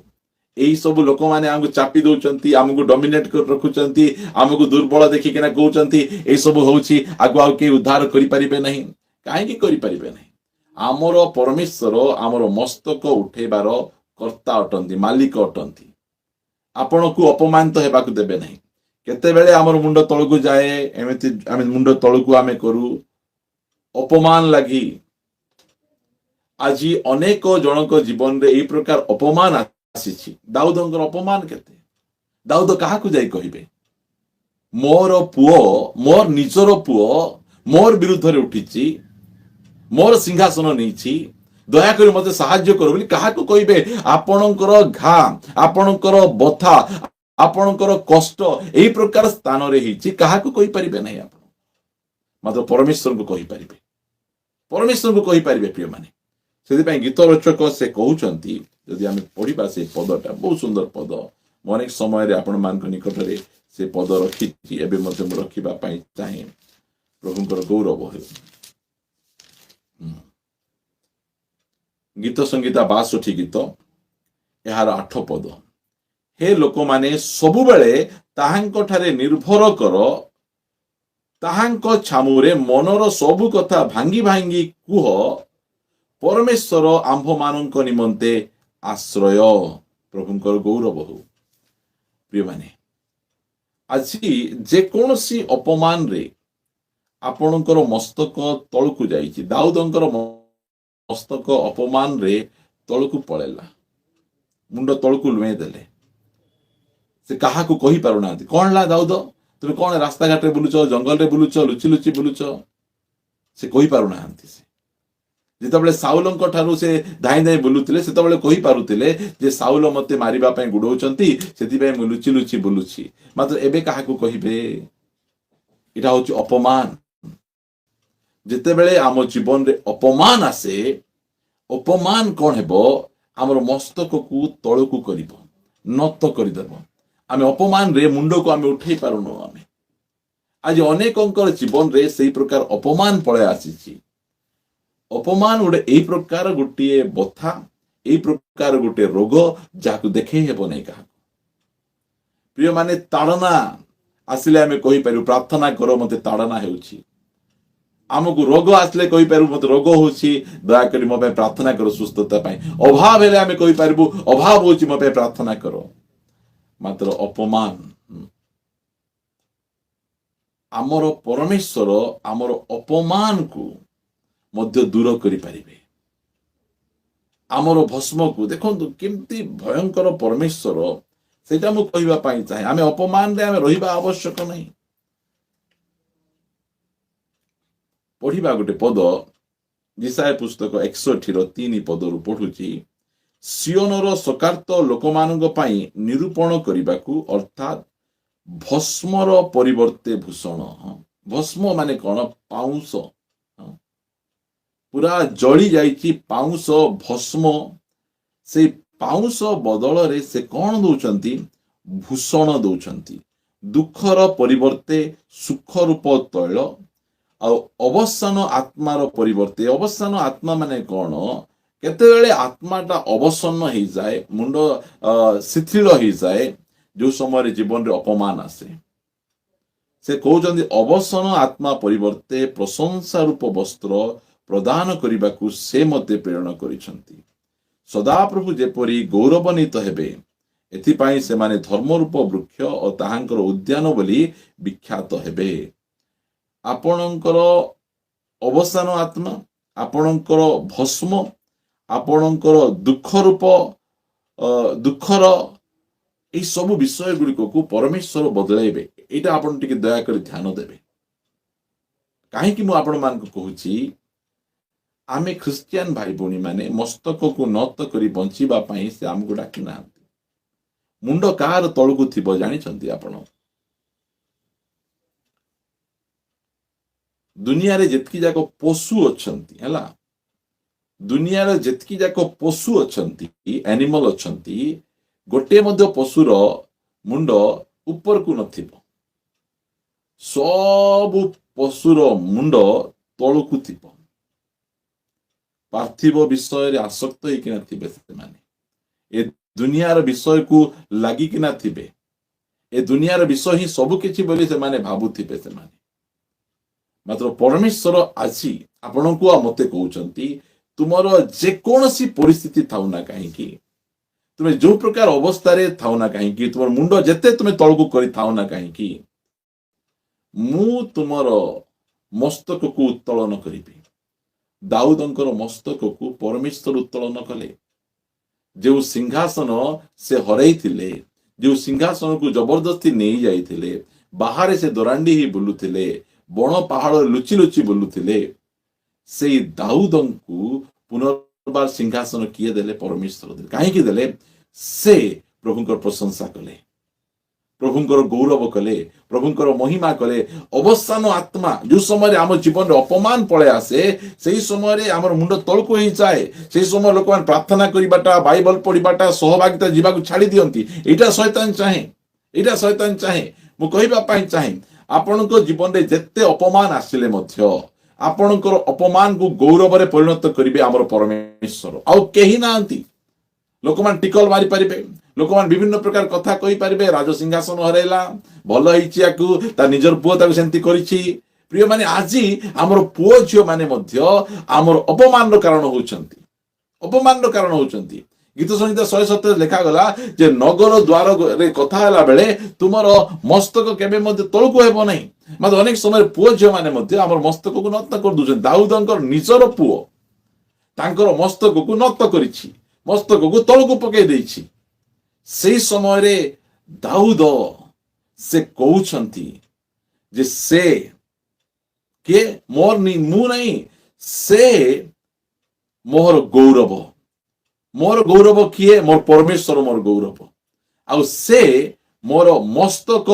ଏଇ ସବୁ ଲୋକମାନେ ଆମକୁ ଚାପି ଦଉଛନ୍ତି, ଆମକୁ ଡମିନେଟ କରି ରଖୁଛନ୍ତି, ଆମକୁ ଦୁର୍ବଳ ଦେଖିକିନା କହୁଛନ୍ତି ଏଇ ସବୁ ହଉଛି, ଆଗକୁ ଆଉ କେହି ଉଦ୍ଧାର କରିପାରିବେ ନାହିଁ। କାହିଁକି କରିପାରିବେ ନାହିଁ? ଆମର ପରମେଶ୍ୱର ଆମର ମସ୍ତକ ଉଠେଇବାର କର୍ତ୍ତା ଅଟନ୍ତି, ମାଲିକ ଅଟନ୍ତି। ଆପଣଙ୍କୁ ଅପମାନିତ ହେବାକୁ ଦେବେ ନାହିଁ। କେତେବେଳେ ଆମର ମୁଣ୍ଡ ତଳକୁ ଯାଏ, ଏମିତି ଆମେ ମୁଣ୍ଡ ତଳକୁ ଆମେ କରୁ ଅପମାନ ଲାଗି। ଆଜି ଅନେକ ଜଣଙ୍କ ଜୀବନରେ ଏଇ ପ୍ରକାର ଅପମାନ ଆସିଛି। ଦାଉଦଙ୍କର ଅପମାନ କେତେ? ଦାଉଦ କାହାକୁ ଯାଇ କହିବେ? ମୋର ପୁଅ, ମୋର ନିଜର ପୁଅ ମୋର ବିରୁଦ୍ଧରେ ଉଠିଛି, ମୋର ସିଂହାସନ ନେଇଛି, ଦୟାକରି ମତେ ସାହାଯ୍ୟ କର ବୋଲି କାହାକୁ କହିବେ? ଆପଣଙ୍କର ଘା, ଆପଣଙ୍କର ବଥା, ଆପଣଙ୍କର କଷ୍ଟ ଏଇ ପ୍ରକାର ସ୍ଥାନରେ ହେଇଛି, କାହାକୁ କହିପାରିବେ ନାହିଁ ଆପଣ? ମାତ୍ର ପରମେଶ୍ୱରଙ୍କୁ କହିପାରିବେ, ପରମେଶ୍ୱରଙ୍କୁ କହିପାରିବେ ପ୍ରିୟମାନେ। ସେଥିପାଇଁ ଗୀତ ରଚକ ସେ କହୁଛନ୍ତି, ଯଦି ଆମେ ପଢିବା ସେ ପଦଟା, ବହୁତ ସୁନ୍ଦର ପଦ। ମୁଁ ଅନେକ ସମୟରେ ଆପଣମାନଙ୍କ ନିକଟରେ ସେ ପଦ ରଖିଛି, ଏବେ ମଧ୍ୟ ମୁଁ ରଖିବା ପାଇଁ ଚାହେଁ। ପ୍ରଭୁଙ୍କର ଗୌରବ ହେଉ। ଗୀତ ସଂହିତା 62 ଗୀତ, ଏହାର 8 ପଦ। ହେ ଲୋକମାନେ, ସବୁବେଳେ ତାହାଙ୍କ ଠାରେ ନିର୍ଭର କର, ତାହାଙ୍କ ଛାମୁରେ ମନର ସବୁ କଥା ଭାଙ୍ଗି ଭାଙ୍ଗି କୁହ, ପରମେଶ୍ୱର ଆମ୍ଭମାନଙ୍କ ନିମନ୍ତେ ଆଶ୍ରୟ। ପ୍ରଭୁଙ୍କର ଗୌରବ ହଉ। ପ୍ରିୟମାନେ, ଆଜି ଯେକୌଣସି ଅପମାନରେ ଆପଣଙ୍କର ମସ୍ତକ ତଳକୁ ଯାଇଛି। ଦାଉଦଙ୍କର ମସ୍ତକ ଅପମାନରେ ତଳକୁ ପଳେଇଲା, ମୁଣ୍ଡ ତଳକୁ ଲୁଏଁ ଦେଲେ। ସେ କାହାକୁ କହିପାରୁନାହାନ୍ତି। କଣ ହେଲା ଦାଉଦ? ତୁମେ କଣ ରାସ୍ତାଘାଟରେ ବୁଲୁଛ, ଜଙ୍ଗଲରେ ବୁଲୁଛ, ଲୁଚି ଲୁଚି ବୁଲୁଛ? ସେ କହିପାରୁନାହାନ୍ତି। ସେ ଯେତେବେଳେ ସାଉଲଙ୍କ ଠାରୁ ସେ ଧାଇଁ ଧାଇଁ ବୁଲୁଥିଲେ ସେତେବେଳେ କହିପାରୁଥିଲେ ଯେ ସାଉଲ ମତେ ମାରିବା ପାଇଁ ଗୁଡଉଛନ୍ତି, ସେଥିପାଇଁ ମୁଁ ଲୁଚି ଲୁଚି ବୁଲୁଛି। ମାତ୍ର ଏବେ କାହାକୁ କହିବେ? ଏଇଟା ହଉଛି ଅପମାନ। ଯେତେବେଳେ ଆମ ଜୀବନରେ ଅପମାନ ଆସେ, ଅପମାନ କଣ ହେବ? ଆମର ମସ୍ତକକୁ ତଳକୁ କରିବ, ନତ କରିଦେବ। ଆମେ ଅପମାନରେ ମୁଣ୍ଡକୁ ଆମେ ଉଠେଇ ପାରୁନୁ। ଆମେ ଆଜି ଅନେକଙ୍କର ଜୀବନରେ ସେଇ ପ୍ରକାର ଅପମାନ ପଳେଇ ଆସିଛି। ଅପମାନ ଗୋଟେ ଏଇ ପ୍ରକାର ଗୋଟିଏ ବଥା, ଏଇ ପ୍ରକାର ଗୋଟେ ରୋଗ ଯାହାକୁ ଦେଖେଇ ହେବ ନାହିଁ କାହାକୁ। ପ୍ରିୟମାନେ, ତାଡ଼ନା ଆସିଲେ ଆମେ କହିପାରିବୁ ପ୍ରାର୍ଥନା କର, ମତେ ତାଡ଼ନା ହେଉଛି। ଆମକୁ ରୋଗ ଆସିଲେ କହିପାରିବୁ ମତେ ରୋଗ ହଉଛି, ଦୟାକରି ମୋ ପାଇଁ ପ୍ରାର୍ଥନା କର ସୁସ୍ଥତା ପାଇଁ। ଅଭାବ ହେଲେ ଆମେ କହିପାରିବୁ ଅଭାବ ହଉଛି, ମୋ ପାଇଁ ପ୍ରାର୍ଥନା କର। ମାତ୍ର ଅପମାନ, ଆମର ପରମେଶ୍ୱର ଆମର ଅପମାନକୁ ମଧ୍ୟ ଦୂର କରିପାରିବେ। ଆମର ଭସ୍ମକୁ ଦେଖନ୍ତୁ କେମିତି ଭୟଙ୍କର ପରମେଶ୍ୱର, ସେଇଟା ମୁଁ କହିବା ପାଇଁ ଚାହେଁ। ଆମେ ଅପମାନରେ ଆମେ ରହିବା ଆବଶ୍ୟକ ନାହିଁ। ପଢିବା ଗୋଟେ ପଦ, ଇଶାୟା ପୁସ୍ତକ 61:3 ପଦରୁ ପଢୁଛି, ସିଓନର ଶକାର୍ତ୍ତ ଲୋକମାନଙ୍କ ପାଇଁ ନିରୂପଣ କରିବାକୁ, ଅର୍ଥାତ୍ ଭସ୍ମର ପରିବର୍ତ୍ତେ ଭୂଷଣ। ଭସ୍ମ ମାନେ କଣ? ପାଉଁଶ। ପୁରା ଜଳି ଯାଇଛି ପାଉଁଶ, ଭସ୍ମ। ସେଇ ପାଉଁଶ ବଦଳରେ ସେ କଣ ଦଉଛନ୍ତି? ଭୂଷଣ ଦଉଛନ୍ତି। ଦୁଃଖର ପରିବର୍ତ୍ତେ ସୁଖ ରୂପ ତୈଳ, ଆଉ ଅବସାନ ଆତ୍ମାର ପରିବର୍ତ୍ତେ। ଅବସାନ ଆତ୍ମା ମାନେ କଣ? କେତେବେଳେ ଆତ୍ମାଟା ଅବସନ୍ନ ହେଇଯାଏ, ମୁଣ୍ଡ ଶିଥିଳ ହେଇଯାଏ, ଯୋଉ ସମୟରେ ଜୀବନରେ ଅପମାନ ଆସେ, ସେ କହୁଛନ୍ତି ଅବସନ୍ନ ଆତ୍ମା ପରିବର୍ତ୍ତେ ପ୍ରଶଂସା ରୂପ ବସ୍ତ୍ର ପ୍ରଦାନ କରିବାକୁ ସେ ମୋତେ ପ୍ରେରଣ କରିଛନ୍ତି। ସଦାପ୍ରଭୁ ଯେପରି ଗୌରବାନ୍ୱିତ ହେବେ, ଏଥିପାଇଁ ସେମାନେ ଧର୍ମରୂପ ବୃକ୍ଷ ଓ ତାହାଙ୍କର ଉଦ୍ୟାନ ବୋଲି ବିଖ୍ୟାତ ହେବେ। ଆପଣଙ୍କର ଅବସାନ ଆତ୍ମା, ଆପଣଙ୍କର ଭସ୍ମ, ଆପଣଙ୍କର ଦୁଃଖ ରୂପ, ଦୁଃଖର এই ସବୁ ବିଷୟ ଗୁଡ଼ିକକୁ ପରମେଶ୍ୱର ବଦଳାଇବେ। ଏଇଟା ଆପଣ ଟିକେ ଦୟାକରି ଧ୍ୟାନ ଦେବେ। କାହିଁକି ମୁଁ ଆପଣମାନଙ୍କୁ କହୁଛି? ଆମେ ଖ୍ରୀଷ୍ଟିଆନ ଭାଇ ଭଉଣୀ ମାନେ ମସ୍ତକକୁ ନତ କରି ବଞ୍ଚିବା ପାଇଁ ସେ ଆମକୁ ଡାକି ନାହାନ୍ତି। ମୁଣ୍ଡ କାହାର ତଳକୁ ଥିବ ଜାଣିଛନ୍ତି ଆପଣ? ଦୁନିଆରେ ଯେତିକି ଯାକ ପଶୁ ଅଛନ୍ତି, ହେଲା, ଦୁନିଆରେ ଯେତିକି ଯାକ ପଶୁ ଅଛନ୍ତି, ଆନିମଲ ଅଛନ୍ତି, ଗୋଟିଏ ମଧ୍ୟ ପଶୁର ମୁଣ୍ଡ ଉପରକୁ ନଥିବ। ସବୁ ପଶୁର ମୁଣ୍ଡ ତଳକୁ ଥିବ। ପାର୍ଥିବ ବିଷୟରେ ଆସକ୍ତ ହେଇକିନା ଥିବେ ସେମାନେ। ଏ ଦୁନିଆର ବିଷୟକୁ ଲାଗିକିନା ଥିବେ। ଏ ଦୁନିଆର ବିଷୟ ହିଁ ସବୁ କିଛି ବୋଲି ସେମାନେ ଭାବୁଥିବେ ସେମାନେ। ମାତ୍ର ପରମେଶ୍ୱର ଆଜି ଆପଣଙ୍କୁ ଆଉ ମତେ କହୁଛନ୍ତି, ତୁମର ଯେକୌଣସି ପରିସ୍ଥିତି ଥାଉ ନା କାହିଁକି, ତୁମେ ଯୋଉ ପ୍ରକାର ଅବସ୍ଥାରେ ଥାଉ ନା କାହିଁକି, ତୁମର ମୁଣ୍ଡ ଯେତେ ତୁମେ ତଳକୁ କରିଥାଉ ନା କାହିଁକି, ମୁଁ ତୁମର ମସ୍ତକକୁ ଉତ୍ତୋଳନ କରିବି। ଦାଉଦଙ୍କର ମସ୍ତକକୁ ପରମେଶ୍ୱର ଉତ୍ତୋଳନ କଲେ। ଯେଉଁ ସିଂହାସନ ସେ ହରାଇଥିଲେ, ଯେଉଁ ସିଂହାସନକୁ ଜବରଦସ୍ତି ନେଇ ଯାଇଥିଲେ, ବାହାରେ ସେ ଦରାଣ୍ଡି ହେଇ ବୁଲୁଥିଲେ, ବଣ ପାହାଡ଼ ଲୁଚି ଲୁଚି ବୁଲୁଥିଲେ, ସେଇ ଦାଉଦଙ୍କୁ ପୁନର୍ବାର ସିଂହାସନ କିଏ ଦେଲେ? ପରମେଶ୍ୱର ଦେଲେ। କାହିଁକି ଦେଲେ? ସେ ପ୍ରଭୁଙ୍କର ପ୍ରଶଂସା କଲେ, ପ୍ରଭୁଙ୍କର ଗୌରବ କଲେ, ପ୍ରଭୁଙ୍କର ମହିମା କଲେ। ଅବସାନ ଆତ୍ମା ଯୋଉ ସମୟରେ ଆମ ଜୀବନରେ ଅପମାନ ପଳେଇ ଆସେ, ସେଇ ସମୟରେ ଆମର ମୁଣ୍ଡ ତଳକୁ ହେଇଯାଏ। ସେଇ ସମୟ ଲୋକମାନେ ପ୍ରାର୍ଥନା କରିବାଟା, ବାଇବଲ ପଢିବାଟା, ସହଭାଗିତା ଯିବାକୁ ଛାଡି ଦିଅନ୍ତି। ଏଇଟା ଶୈତାନ ଚାହେଁ, ଏଇଟା ଶୈତାନ ଚାହେଁ। ମୁଁ କହିବା ପାଇଁ ଚାହେଁ, ଆପଣଙ୍କ ଜୀବନରେ ଯେତେ ଅପମାନ ଆସିଲେ ମଧ୍ୟ ଆପଣଙ୍କର ଅପମାନକୁ ଗୌରବରେ ପରିଣତ କରିବେ ଆମର ପରମେଶ୍ୱର। ଆଉ କେହି ନାହାନ୍ତି। ଲୋକମାନେ ଟିକଲ ମାରିପାରିବେ, ଲୋକମାନେ ବିଭିନ୍ନ ପ୍ରକାର କଥା କହିପାରିବେ, ରାଜସିଂହାସନ ହରାଇଲା, ଭଲ ହେଇଛି ୟାକୁ, ତା ନିଜର ପୁଅ ତାକୁ ସେମିତି କରିଛି। ପ୍ରିୟମାନେ, ଆଜି ଆମର ପୁଅ ଝିଅ ମାନେ ମଧ୍ୟ ଆମର ଅପମାନର କାରଣ ହଉଛନ୍ତି, ଅପମାନର କାରଣ ହଉଛନ୍ତି। ଗୀତ ସଂହିତା 117 ଲେଖାଗଲା ଯେ ନଗର ଦ୍ୱାରରେ କଥା ହେଲା ବେଳେ ତୁମର ମସ୍ତକ କେବେ ମଧ୍ୟ ତଳକୁ ହେବ ନାହିଁ। ମାତ୍ର ଅନେକ ସମୟରେ ପୁଅ ଝିଅ ମାନେ ମଧ୍ୟ ଆମର ମସ୍ତକକୁ ନତ କରିଦଉଛନ୍ତି। ଦାଉଦଙ୍କର ନିଜର ପୁଅ ତାଙ୍କର ମସ୍ତକକୁ ନତ କରିଛି, ମସ୍ତକକୁ ତଳକୁ ପକେଇ ଦେଇଛି। ସେଇ ସମୟରେ ଦାଉଦ ସେ କହୁଛନ୍ତି ଯେ ସେ କିଏ ମୁଁ ନାହିଁ, ସେ ମୋର ଗୌରବ। ମୋର ଗୌରବ କିଏ? ମୋର ପରମେଶ୍ୱର ମୋର ଗୌରବ। ଆଉ ସେ ମୋର ମସ୍ତକ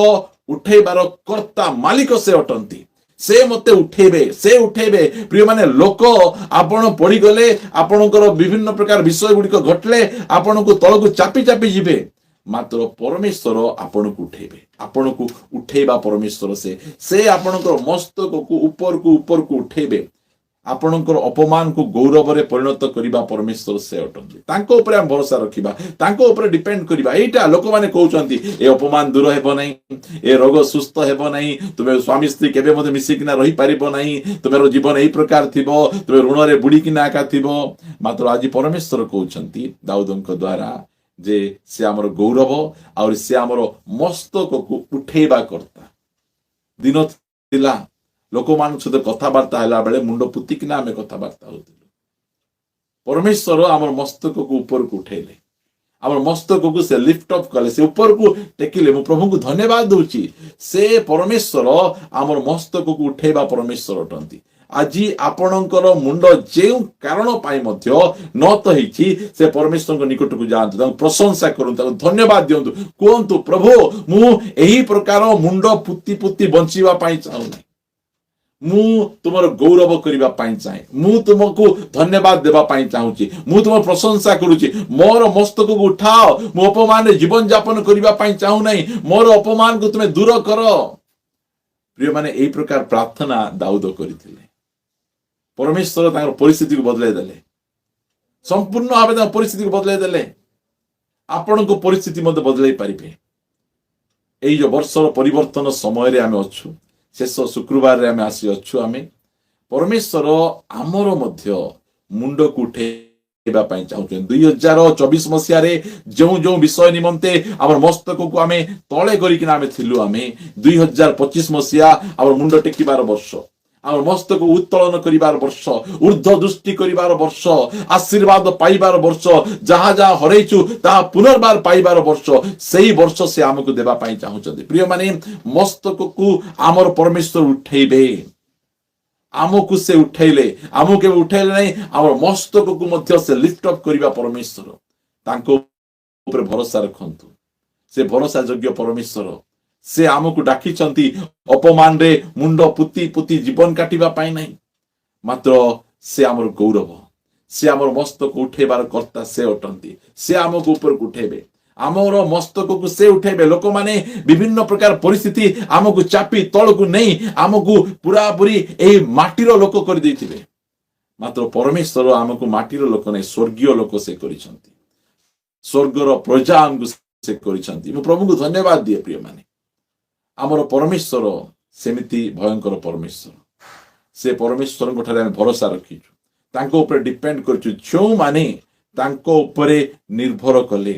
ଉଠେଇବାର କର୍ତ୍ତା ମାଲିକ ସେ ଅଟନ୍ତି। ସେ ମତେ ଉଠେଇବେ, ସେ ଉଠେଇବେ। ପ୍ରିୟ ମାନେ, ଲୋକ ଆପଣ ପଡିଗଲେ, ଆପଣଙ୍କର ବିଭିନ୍ନ ପ୍ରକାର ବିଷୟ ଗୁଡିକ ଘଟିଲେ ଆପଣଙ୍କୁ ତଳକୁ ଚାପି ଚାପି ଯିବେ, ମାତ୍ର ପରମେଶ୍ୱର ଆପଣଙ୍କୁ ଉଠେଇବେ। ଆପଣଙ୍କୁ ଉଠେଇବା ପରମେଶ୍ୱର ସେ ଆପଣଙ୍କର ମସ୍ତକକୁ ଉପରକୁ ଉପରକୁ ଉଠେଇବେ। ଆପଣଙ୍କର ଅପମାନକୁ ଗୌରବରେ ପରିଣତ କରିବା ପରମେଶ୍ୱର ସେ ଅଟନ୍ତି। ତାଙ୍କ ଉପରେ ଆମେ ଭରସା ରଖିବା, ତାଙ୍କ ଉପରେ ଡିପେଣ୍ଡ କରିବା। ଏଇଟା ଲୋକମାନେ କହୁଛନ୍ତି ଏ ଅପମାନ ଦୂର ହେବ ନାହିଁ, ଏ ରୋଗ ସୁସ୍ଥ ହେବ ନାହିଁ, ତୁମେ ସ୍ୱାମୀ ସ୍ତ୍ରୀ କେବେ ମଧ୍ୟ ମିଶିକିନା ରହିପାରିବ ନାହିଁ, ତୁମର ଜୀବନ ଏଇ ପ୍ରକାର ଥିବ, ତୁମେ ଋଣରେ ବୁଡିକିନା ଏକା ଥିବ। ମାତ୍ର ଆଜି ପରମେଶ୍ୱର କହୁଛନ୍ତି ଦାଉଦଙ୍କ ଦ୍ୱାରା ଯେ ସେ ଆମର ଗୌରବ, ଆହୁରି ସେ ଆମର ମସ୍ତକକୁ ଉଠେଇବା କର୍ତ୍ତା। ଦିନ ଥିଲା ଲୋକମାନଙ୍କ ସହିତ କଥାବାର୍ତ୍ତା ହେଲା ବେଳେ ମୁଣ୍ଡ ପୁତିକିନା ଆମେ କଥାବାର୍ତ୍ତା ହଉଥିଲୁ। ପରମେଶ୍ୱର ଆମର ମସ୍ତକକୁ ଉପରକୁ ଉଠେଇଲେ, ଆମର ମସ୍ତକକୁ ସେ ଲିଫ୍ଟ ଅପ୍ କଲେ, ସେ ଉପରକୁ ଟେକିଲେ। ମୁଁ ପ୍ରଭୁଙ୍କୁ ଧନ୍ୟବାଦ ଦଉଛି। ସେ ପରମେଶ୍ୱର ଆମର ମସ୍ତକକୁ ଉଠେଇବା ପରମେଶ୍ୱର ଅଟନ୍ତି। ଆଜି ଆପଣଙ୍କର ମୁଣ୍ଡ ଯେଉଁ କାରଣ ପାଇଁ ମଧ୍ୟ নত ହେଇଛି, ସେ ପରମେଶ୍ୱରଙ୍କ ନିକଟକୁ ଯାଆନ୍ତୁ, ତାଙ୍କୁ ପ୍ରଶଂସା କରନ୍ତୁ, ତାଙ୍କୁ ଧନ୍ୟବାଦ ଦିଅନ୍ତୁ। କୁହନ୍ତୁ, ପ୍ରଭୁ ମୁଁ ଏହି ପ୍ରକାର ମୁଣ୍ଡ ପୁତି ପୁତି ବଞ୍ଚିବା ପାଇଁ ଚାହୁଁନି, ମୁଁ ତୁମର ଗୌରବ କରିବା ପାଇଁ ଚାହେଁ, ମୁଁ ତୁମକୁ ଧନ୍ୟବାଦ ଦେବା ପାଇଁ ଚାହୁଁଛି, ମୁଁ ତୁମର ପ୍ରଶଂସା କରୁଛି। ମୋର ମସ୍ତକକୁ ଉଠାଅ, ମୁଁ ଅପମାନରେ ଜୀବନ ଯାପନ କରିବା ପାଇଁ ଚାହୁଁନାହିଁ, ମୋର ଅପମାନକୁ ତୁମେ ଦୂର କର। ପ୍ରିୟମାନେ, ଏହି ପ୍ରକାର ପ୍ରାର୍ଥନା ଦାଉଦ କରିଥିଲେ। ପରମେଶ୍ୱର ତାଙ୍କର ପରିସ୍ଥିତିକୁ ବଦଳାଇ ଦେଲେ, ସମ୍ପୂର୍ଣ୍ଣ ଭାବେ ତାଙ୍କ ପରିସ୍ଥିତିକୁ ବଦଳାଇ ଦେଲେ। ଆପଣଙ୍କ ପରିସ୍ଥିତି ମଧ୍ୟ ବଦଳାଇ ପାରିବେ। ଏଇ ଯୋଉ ବର୍ଷର ପରିବର୍ତ୍ତନ ସମୟରେ ଆମେ ଅଛୁ, ଶେଷ ଶୁକ୍ରବାରରେ ଆମେ ଆସିଅଛୁ। ଆମେ ପରମେଶ୍ୱର ଆମର ମଧ୍ୟ ମୁଣ୍ଡକୁ ଉଠେଇବା ପାଇଁ ଚାହୁଁଛନ୍ତି। 2024 ମସିହାରେ ଯେଉଁ ବିଷୟ ନିମନ୍ତେ ଆମର ମସ୍ତକକୁ ଆମେ ତଳେ କରିକିନା ଆମେ ଥିଲୁ, ଆମେ 2025 ମସିହା ଆମର ମୁଣ୍ଡ ଟେକିବାର ବର୍ଷ, ଆମର ମସ୍ତକ ଉତ୍ତୋଳନ କରିବାର ବର୍ଷ, ଊର୍ଦ୍ଧ୍ୱ ଦୃଷ୍ଟି କରିବାର ବର୍ଷ, ଆଶୀର୍ବାଦ ପାଇବାର ବର୍ଷ, ଯାହା ଯାହା ହରେଇଛୁ ତାହା ପୁନର୍ବାର ପାଇବାର ବର୍ଷ। ସେଇ ବର୍ଷ ସେ ଆମକୁ ଦେବା ପାଇଁ ଚାହୁଁଛନ୍ତି। ପ୍ରିୟମାନେ, ମସ୍ତକକୁ ଆମର ପରମେଶ୍ୱର ଉଠେଇବେ। ଆମକୁ ସେ ଉଠେଇଲେ, ଆମକୁ କେବେ ଉଠେଇଲେ ନାହିଁ, ଆମର ମସ୍ତକକୁ ମଧ୍ୟ ସେ ଲିଫ୍ଟ ଅପ୍ କରିବା ପରମେଶ୍ୱର। ତାଙ୍କ ଉପରେ ଭରସା ରଖନ୍ତୁ। ସେ ଭରସା ଯୋଗ୍ୟ ପରମେଶ୍ୱର। ସେ ଆମକୁ ଡାକିଛନ୍ତି ଅପମାନରେ ମୁଣ୍ଡ ପୁତି ପୁତି ଜୀବନ କାଟିବା ପାଇଁ ନାହିଁ, ମାତ୍ର ସେ ଆମର ଗୌରବ, ସେ ଆମର ମସ୍ତକ ଉଠେଇବାର କର୍ତ୍ତା ସେ ଅଟନ୍ତି। ସେ ଆମକୁ ଉପରକୁ ଉଠେଇବେ, ଆମର ମସ୍ତକକୁ ସେ ଉଠେଇବେ। ଲୋକମାନେ ବିଭିନ୍ନ ପ୍ରକାର ପରିସ୍ଥିତି ଆମକୁ ଚାପି ତଳକୁ ନେଇ ଆମକୁ ପୁରାପୁରି ଏହି ମାଟିର ଲୋକ କରିଦେଇଥିବେ, ମାତ୍ର ପରମେଶ୍ୱର ଆମକୁ ମାଟିର ଲୋକ ନାହିଁ, ସ୍ୱର୍ଗୀୟ ଲୋକ ସେ କରିଛନ୍ତି। ସ୍ୱର୍ଗର ପ୍ରଜା ଆମକୁ ସେ କରିଛନ୍ତି। ମୁଁ ପ୍ରଭୁଙ୍କୁ ଧନ୍ୟବାଦ ଦିଏ। ପ୍ରିୟମାନେ, ଆମର ପରମେଶ୍ୱର ସେମିତି ଭୟଙ୍କର ପରମେଶ୍ୱର। ସେ ପରମେଶ୍ୱରଙ୍କ ଠାରେ ଆମେ ଭରସା ରଖିଛୁ, ତାଙ୍କ ଉପରେ ଡିପେଣ୍ଡ କରିଛୁ। ଯେଉଁମାନେ ତାଙ୍କ ଉପରେ ନିର୍ଭର କଲେ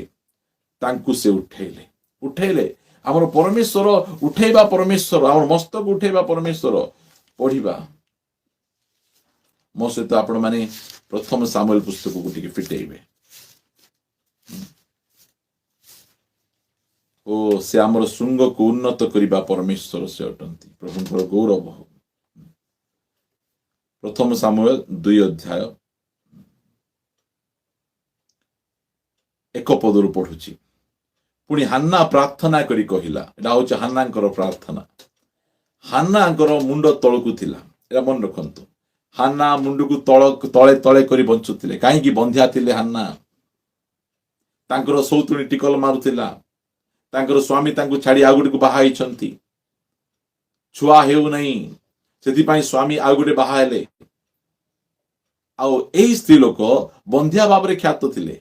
ତାଙ୍କୁ ସେ ଉଠେଇଲେ। ଆମର ପରମେଶ୍ୱର ଉଠେଇବା ପରମେଶ୍ୱର, ଆମର ମସ୍ତକ ଉଠେଇବା ପରମେଶ୍ୱର। ପଢିବା ମୋ ସହିତ ଆପଣ ମାନେ ପ୍ରଥମ ସାମୁଏଲ ପୁସ୍ତକକୁ ଟିକେ ଫିଟେଇବେ। ଓ ସେ ଆମର ଶୃଙ୍ଗକୁ ଉନ୍ନତ କରିବା ପରମେଶ୍ୱର ସେ ଅଟନ୍ତି। ପ୍ରଭୁଙ୍କର ଗୌରବ ହଉ। ପ୍ରଥମ ସାମୁଏଲ 2 ଅଧ୍ୟାୟ 1 ପଦରୁ ପଢୁଛି। ପୁଣି ହାନ୍ନା ପ୍ରାର୍ଥନା କରି କହିଲା, ଏଟା ହଉଛି ହାନ୍ନାଙ୍କର ପ୍ରାର୍ଥନା। ହାନ୍ନାଙ୍କର ମୁଣ୍ଡ ତଳକୁ ଥିଲା, ଏଟା ମନେ ରଖନ୍ତୁ। ହାନ୍ନା ମୁଣ୍ଡକୁ ତଳେ ତଳେ କରି ବଞ୍ଚୁଥିଲେ। କାହିଁକି? ବନ୍ଧ୍ୟା ଥିଲେ ହାନ୍ନା। ତାଙ୍କର ସୌତୁଣୀ ଟିକଲ ମାରୁଥିଲା। ତାଙ୍କର ସ୍ୱାମୀ ତାଙ୍କୁ ଛାଡି ଆଉ ଗୋଟେକୁ ବାହା ହେଇଛନ୍ତି। ଛୁଆ ହେଉନାହିଁ, ସେଥିପାଇଁ ସ୍ୱାମୀ ଆଉ ଗୋଟେ ବାହା ହେଲେ। ଆଉ ଏଇ ସ୍ତ୍ରୀ ଲୋକ ବନ୍ଧ୍ୟା ଭାବରେ ଖ୍ୟାତ ଥିଲେ।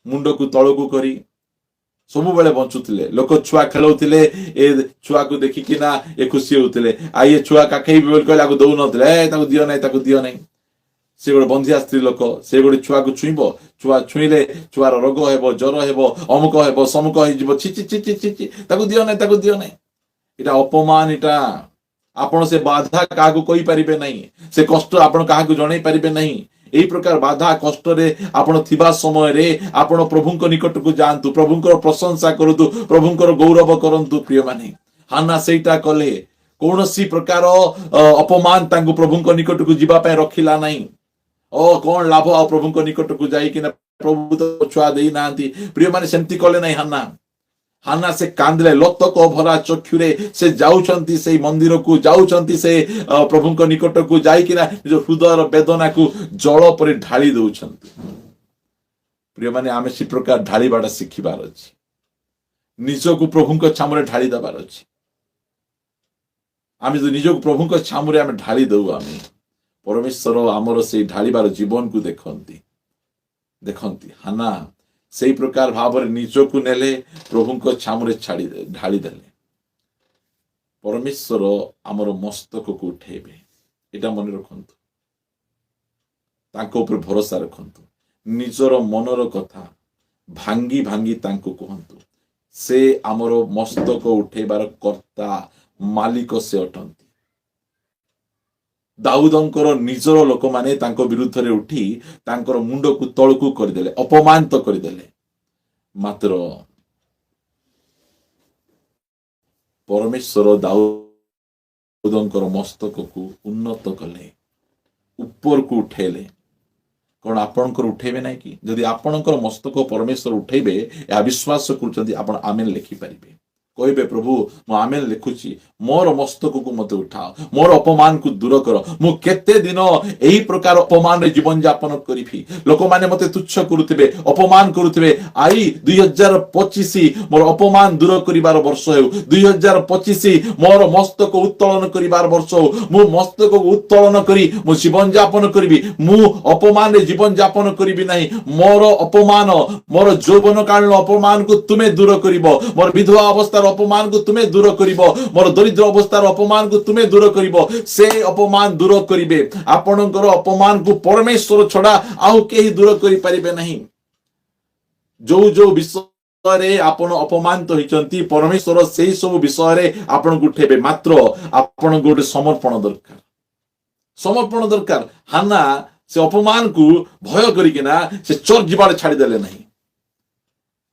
ମୁଣ୍ଡକୁ ତଳକୁ କରି ସବୁବେଳେ ବଞ୍ଚୁଥିଲେ। ଲୋକ ଛୁଆ ଖେଳଉଥିଲେ, ଏ ଛୁଆକୁ ଦେଖିକିନା ଏ ଖୁସି ହଉଥିଲେ। ଆଉ ଏ ଛୁଆ କାଖେଇବି ବୋଲି କହିଲେ ଆକୁ ଦଉନଥିଲେ, ତାକୁ ଦିଅ ନାହିଁ, ତାକୁ ଦିଅ ନାହିଁ। ସେ ଗୋଟେ ବନ୍ଧ୍ୟା ସ୍ତ୍ରୀ ଲୋକ, ସେ ଗୋଟେ ଛୁଆକୁ ଛୁଇଁବ, ଛୁଆ ଛୁଇଁଲେ ଛୁଆର ରୋଗ ହେବ, ଜ୍ୱର ହେବ, ଅମୁକ ହେବ, ସମୁକ ହେଇଯିବ। ଛି ଛି ଛି ଛି ଛି, ତାକୁ ଦିଅ ନାହିଁ, ତାକୁ ଦିଅ ନାହିଁ। ଏଇଟା ଅପମାନ। ଏଇଟା ଆପଣ ସେ ବାଧା କାହାକୁ କହିପାରିବେ ନାହିଁ, ସେ କଷ୍ଟ ଆପଣ କାହାକୁ ଜଣେଇ ପାରିବେ ନାହିଁ। ଏହି ପ୍ରକାର ବାଧା କଷ୍ଟରେ ଆପଣ ଥିବା ସମୟରେ ଆପଣ ପ୍ରଭୁଙ୍କ ନିକଟକୁ ଯାଆନ୍ତୁ, ପ୍ରଭୁଙ୍କର ପ୍ରଶଂସା କରନ୍ତୁ, ପ୍ରଭୁଙ୍କର ଗୌରବ କରନ୍ତୁ। ପ୍ରିୟମାନେ, ହାନ୍ନା ସେଇଟା କଲେ। कौन सी प्रकार अपमान तांको प्रभु निकट को जीवाई रखिला नहीं। कौन लाभ आ प्रभु निकट को जाइकिना प्रभु तो छुआ दे ना प्रिय माने सेमती कले नहीं हाना हाना से कांदले लोतक भरा चक्षुरे से जाउछंती से मंदिर को जाउछंती से प्रभु निकट को जाइकिना जो हृदय वेदना को जल पर ढाली दउछंती। प्रिय माने आमे सी प्रकार ढाली बाटा शिखिबार अछि निजको प्रभु छामुरे ढाली दबार अछि। आमे जो निजको प्रभु छामुरे आमे ढाली दउ आमे परमेश्वर आमर से ढालीबार जीवन को देखंती देखंती हाना से प्रकार भाव निजको नेले प्रभु छामुरे छाड़ी ढाली देले परमेश्वर आमर मस्तक को उठेबे एटा मन रखंतु तांको ऊपर भरोसा रखंतु निजर मनर कथा भांगी भांगी तांको कहंतु से आमर मस्तक उठेबार कर्ता मालिक से अटंती। दाऊदंकर निजर लोक माने तांको विरुद्ध रे उठी तांकर मुंड को तळकु करदेले अपमानित करदेले मात्र परमेश्वर दाऊदंकर मस्तक को उन्नत कले ऊपर को उठेले कौन आपणकर उठेबे नहीं कि जदि आपणकर मस्तक परमेश्वर उठेबे या विश्वास करूछंती आपण आमेन लिखि परिबे कहबे प्रभु मु आमेन लिखुची मोर मस्तक को मत उठाओ मोर अपमान को दूर कर मु केते दिन एही प्रकार अपमान रे जीवन यापन करिफी लोक माने मते तुच्छ करूथिबे अपमान करूथिबे आई 2025 मोर अपमान दूर करिवार वर्ष हेउ 2025 मोर मस्तक उत्तोलन करिवार वर्ष हो मु मस्तक को उत्तोलन करी मु जीवन यापन करिवि मु अपमान रे जीवन यापन करिवि नाही मोर अपमान मोर यौवन काल अपमान को तुमे दूर करिवो मोर विधवा अवस्था अपमान को तुम्हें दूर करिवो मोर दरिद्र अवस्थार अपमान को तुम्हें दूर करिवो से अपमान दूर करिवे आपणकर अपमान को परमेश्वर छड़ा आउ केही दूर करि परिबे नहीं। जो विषय रे आपण अपमानित होइचंती परमेश्वर सेही सब विषय रे आपण को उठेबे मात्र आपण गोटे समर्पण दरकार हाना से अपमान को भय करिकिना से चर्च जीवार छाड़ी देले नहीं।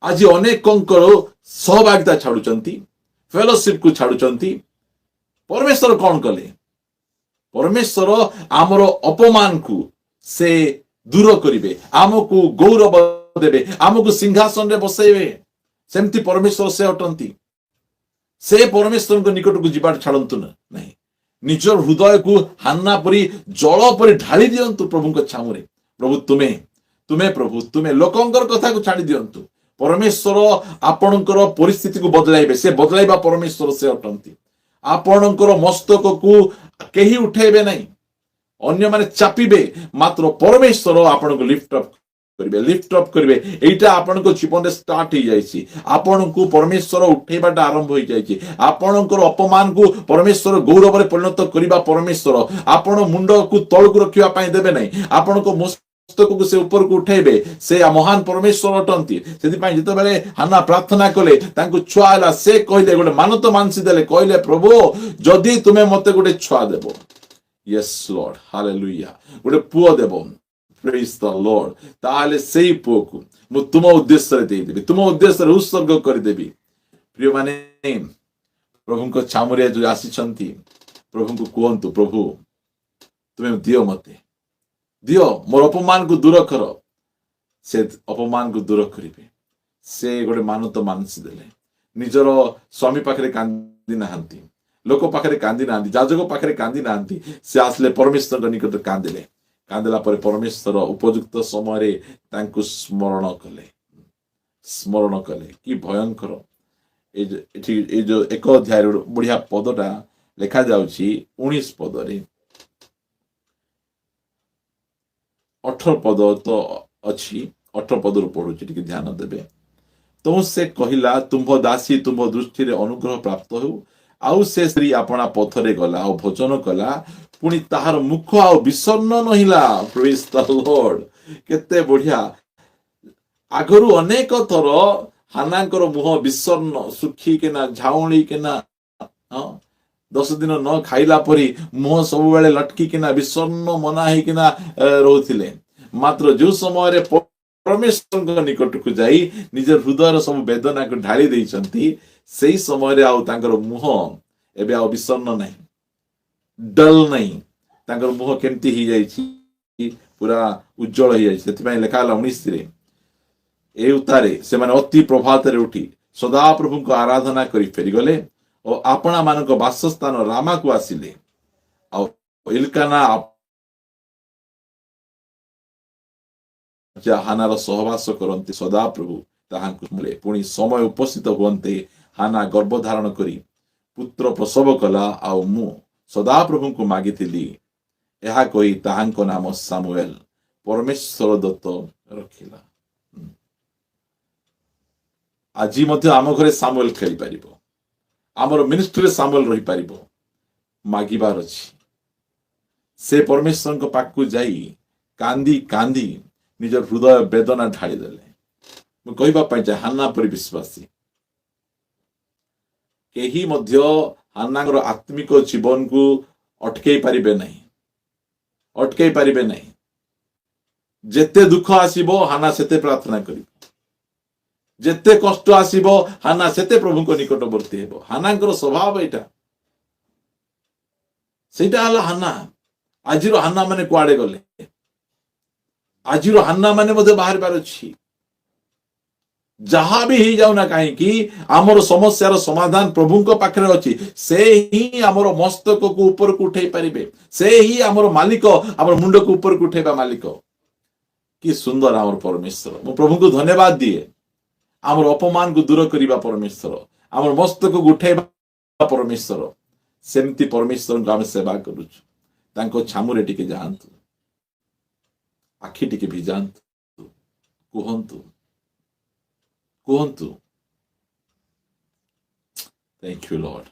आज अनेकंकर सहभागिता छाड़ुचंती फेलोशिप को छाड़ुचंती परमेश्वर कौन कले परमेश्वर आमर अपमान को से दूर करिवे आमको गौरव देवे आमको सिंहासन रे बसैबे सेमती परमेश्वर से अटंती से परमेश्वर को निकट को जीवार छाड़ंतु नहीं निजर हृदय को हान्ना परी जल परी ढाली दियंतु प्रभु को छामुरे प्रभु तुम्हें प्रभु तुम्हें लोकंकर कथा को छाड़ी दियंतु परमेश्वर आपणकर परिस्थिति को बदलाइबे से बदलाइबा परमेश्वर से अटंती आपणकर मस्तक को केही उठेबे नहीं अन्य माने चापिबे मात्र परमेश्वर आपण को लिफ्ट अप करिवे एटा आपण को जीवन रे स्टार्ट हो जाइछि आपण को परमेश्वर उठेबाटा आरंभ हो जाइछि आपणकर अपमान को परमेश्वर गौरव रे परिणत करिबा परमेश्वर आपण मुंड को तळ को रखिबा पई देबे नहीं आपण को मस्तक को से ऊपर को उठेबे से महान परमेश्वर अटंती सेति पई जते बेले हाना प्रार्थना कले तांको छुआ हला से कहले गोटे मानत मानसी देले कहले प्रभु जदि तुमे मते गोटे छुआ देबो यस लॉर्ड हालेलुया गोटे पुओ देबो प्रेज द लॉर्ड ताले सेही पुओ को मु तुम उद्देश्य रे दे देबी तुम उद्देश्य रे उत्सर्ग कर देबी। प्रिय माने प्रभु को छामुरे जो आसीचंती प्रभु को कहंतु प्रभु तुमे दियो मते दियो मोर अपमान को दूर कर से अपमान को दूर करिवे से गोटे मानत मानसी देले निजर स्वामी पाखरे कांदी नाहंती लोक पाखरे कांदी नाहंती जाजक पाखरे कांदी नाहंती से आसले परमेश्वर निकट कांदिले कांदला पर परमेश्वर उपयुक्त समय रे तांको स्मरण कले कि भयंकर ए जो एक अध्याय बढ़िया पदटा लिखा जाउची 19 पद रे 18 पद तो अच्छी 18 पद पढ़ुची टिके ध्यान देबे तो से कहिला तुम दासी तुम दृष्टि रे अनुग्रह प्राप्त हो आउ से स्त्री अपना पथरे गला और भोजन कला पुणी ताहार मुख आ विषन्न नहिला प्रेज द लॉर्ड केते बढ़िया आगरु अनेक थर हानांकर मुह विषन्न सुखी केना झाउणी केना 10 दिन न खाइला परी मुह सब बेले लटकी किना विषन्न मना ही किना रहउथिले मात्र जो समय रे परमेश्वर निकट को जाई निजर हृदय सब वेदना को ढाली देइचंती सेही समय रे आउ तांकर मुह एबे आउ विषन्न नहीं ଡଲ୍ ନାହିଁ, ତାଙ୍କର ମୁହଁ କେମିତି ହେଇଯାଇଛି, ପୁରା ଉଜ୍ଜଳ ହେଇଯାଇଛି। ସେଥିପାଇଁ ଲେଖା ହେଲା 19ରେ, ଏ ଉତ୍ତାରେ ସେମାନେ ଅତି ପ୍ରଭାତରେ ଉଠି ସଦାପ୍ରଭୁଙ୍କ ଆରାଧନା କରି ଫେରିଗଲେ ଓ ଆପଣା ମାନଙ୍କ ବାସସ୍ଥାନ ରାମାକୁ ଆସିଲେ। ଆଉ ଇଲକାନା ହାନାର ସହବାସ କରନ୍ତି ସଦାପ୍ରଭୁ ତାହାଙ୍କୁ ମିଳେ। ପୁଣି ସମୟ ଉପସ୍ଥିତ ହୁଅନ୍ତେ ହାନା ଗର୍ଭ ଧାରଣ କରି ପୁତ୍ର ପ୍ରସବ କଲା, ଆଉ ମୁଁ ସଦାପ୍ରଭୁଙ୍କୁ ମାଗିଥିଲି, ଏହା କହି ତାହାଙ୍କ ନାମ ସାମୁଏଲ, ପରମେଶ୍ୱର ଦତ୍ତ ରଖିଲା। ଆଜି ମଧ୍ୟ ଆମ ଘରେ ସାମୁଏଲ ଖେଳିପାରିବ, ଆମର ମିନିଷ୍ଟ୍ରିରେ ସାମୁଏଲ ରହିପାରିବ। ମାଗିବାର ଅଛି, ସେ ପରମେଶ୍ୱରଙ୍କ ପାଖକୁ ଯାଇ କାନ୍ଦି କାନ୍ଦି ନିଜ ହୃଦୟ ବେଦନା ଢାଳିଦେଲେ। ମୁଁ କହିବା ପାଇଁ ଚାହେଁ, ହାନା ପରି ବିଶ୍ୱାସୀ କେହି ମଧ୍ୟ ହାନାଙ୍କର ଆତ୍ମିକ ଜୀବନକୁ ଅଟକେଇ ପାରିବେ ନାହିଁ, ଅଟକେଇ ପାରିବେ ନାହିଁ। ଯେତେ ଦୁଃଖ ଆସିବ ହାନା ସେତେ ପ୍ରାର୍ଥନା କରିବ, ଯେତେ କଷ୍ଟ ଆସିବ ହାନା ସେତେ ପ୍ରଭୁଙ୍କ ନିକଟବର୍ତ୍ତୀ ହେବ। ହାନାଙ୍କର ସ୍ୱଭାବ ଏଇଟା, ସେଇଟା ହେଲା ହାନା। ଆଜିର ହାନା ମାନେ କୁଆଡେ ଗଲେ? ଆଜିର ହାନା ମାନେ ମଧ୍ୟ ବାହାରିବାର ଅଛି। ଯାହା ବି ହେଇଯାଉନା କାହିଁକି, ଆମର ସମସ୍ୟାର ସମାଧାନ ପ୍ରଭୁଙ୍କ ପାଖରେ ଅଛି। ସେ ହିଁ ଆମର ମସ୍ତକକୁ ଉପରକୁ ଉଠେଇ ପାରିବେ, ସେ ହିଁ ଆମର ମାଲିକ, ଆମର ମୁଣ୍ଡକୁ ଉପରକୁ ଉଠେଇବା ମାଲିକ। କି ସୁନ୍ଦର ଆମର ପରମେଶ୍ୱର। ମୁଁ ପ୍ରଭୁଙ୍କୁ ଧନ୍ୟବାଦ ଦିଏ, ଆମର ଅପମାନକୁ ଦୂର କରିବା ପରମେଶ୍ୱର, ଆମର ମସ୍ତକକୁ ଉଠେଇବା ପରମେଶ୍ୱର। ସେମିତି ପରମେଶ୍ୱରଙ୍କୁ ଆମେ ସେବା କରୁଛୁ। ତାଙ୍କ ଛାମୁରେ ଟିକେ ଯାଆନ୍ତୁ, ଆଖି ଟିକେ ଭିଜାନ୍ତୁ, କୁହନ୍ତୁ କୁହନ୍ତୁ, ଥ୍ୟାଙ୍କ ୟୁ ଲର୍ଡ।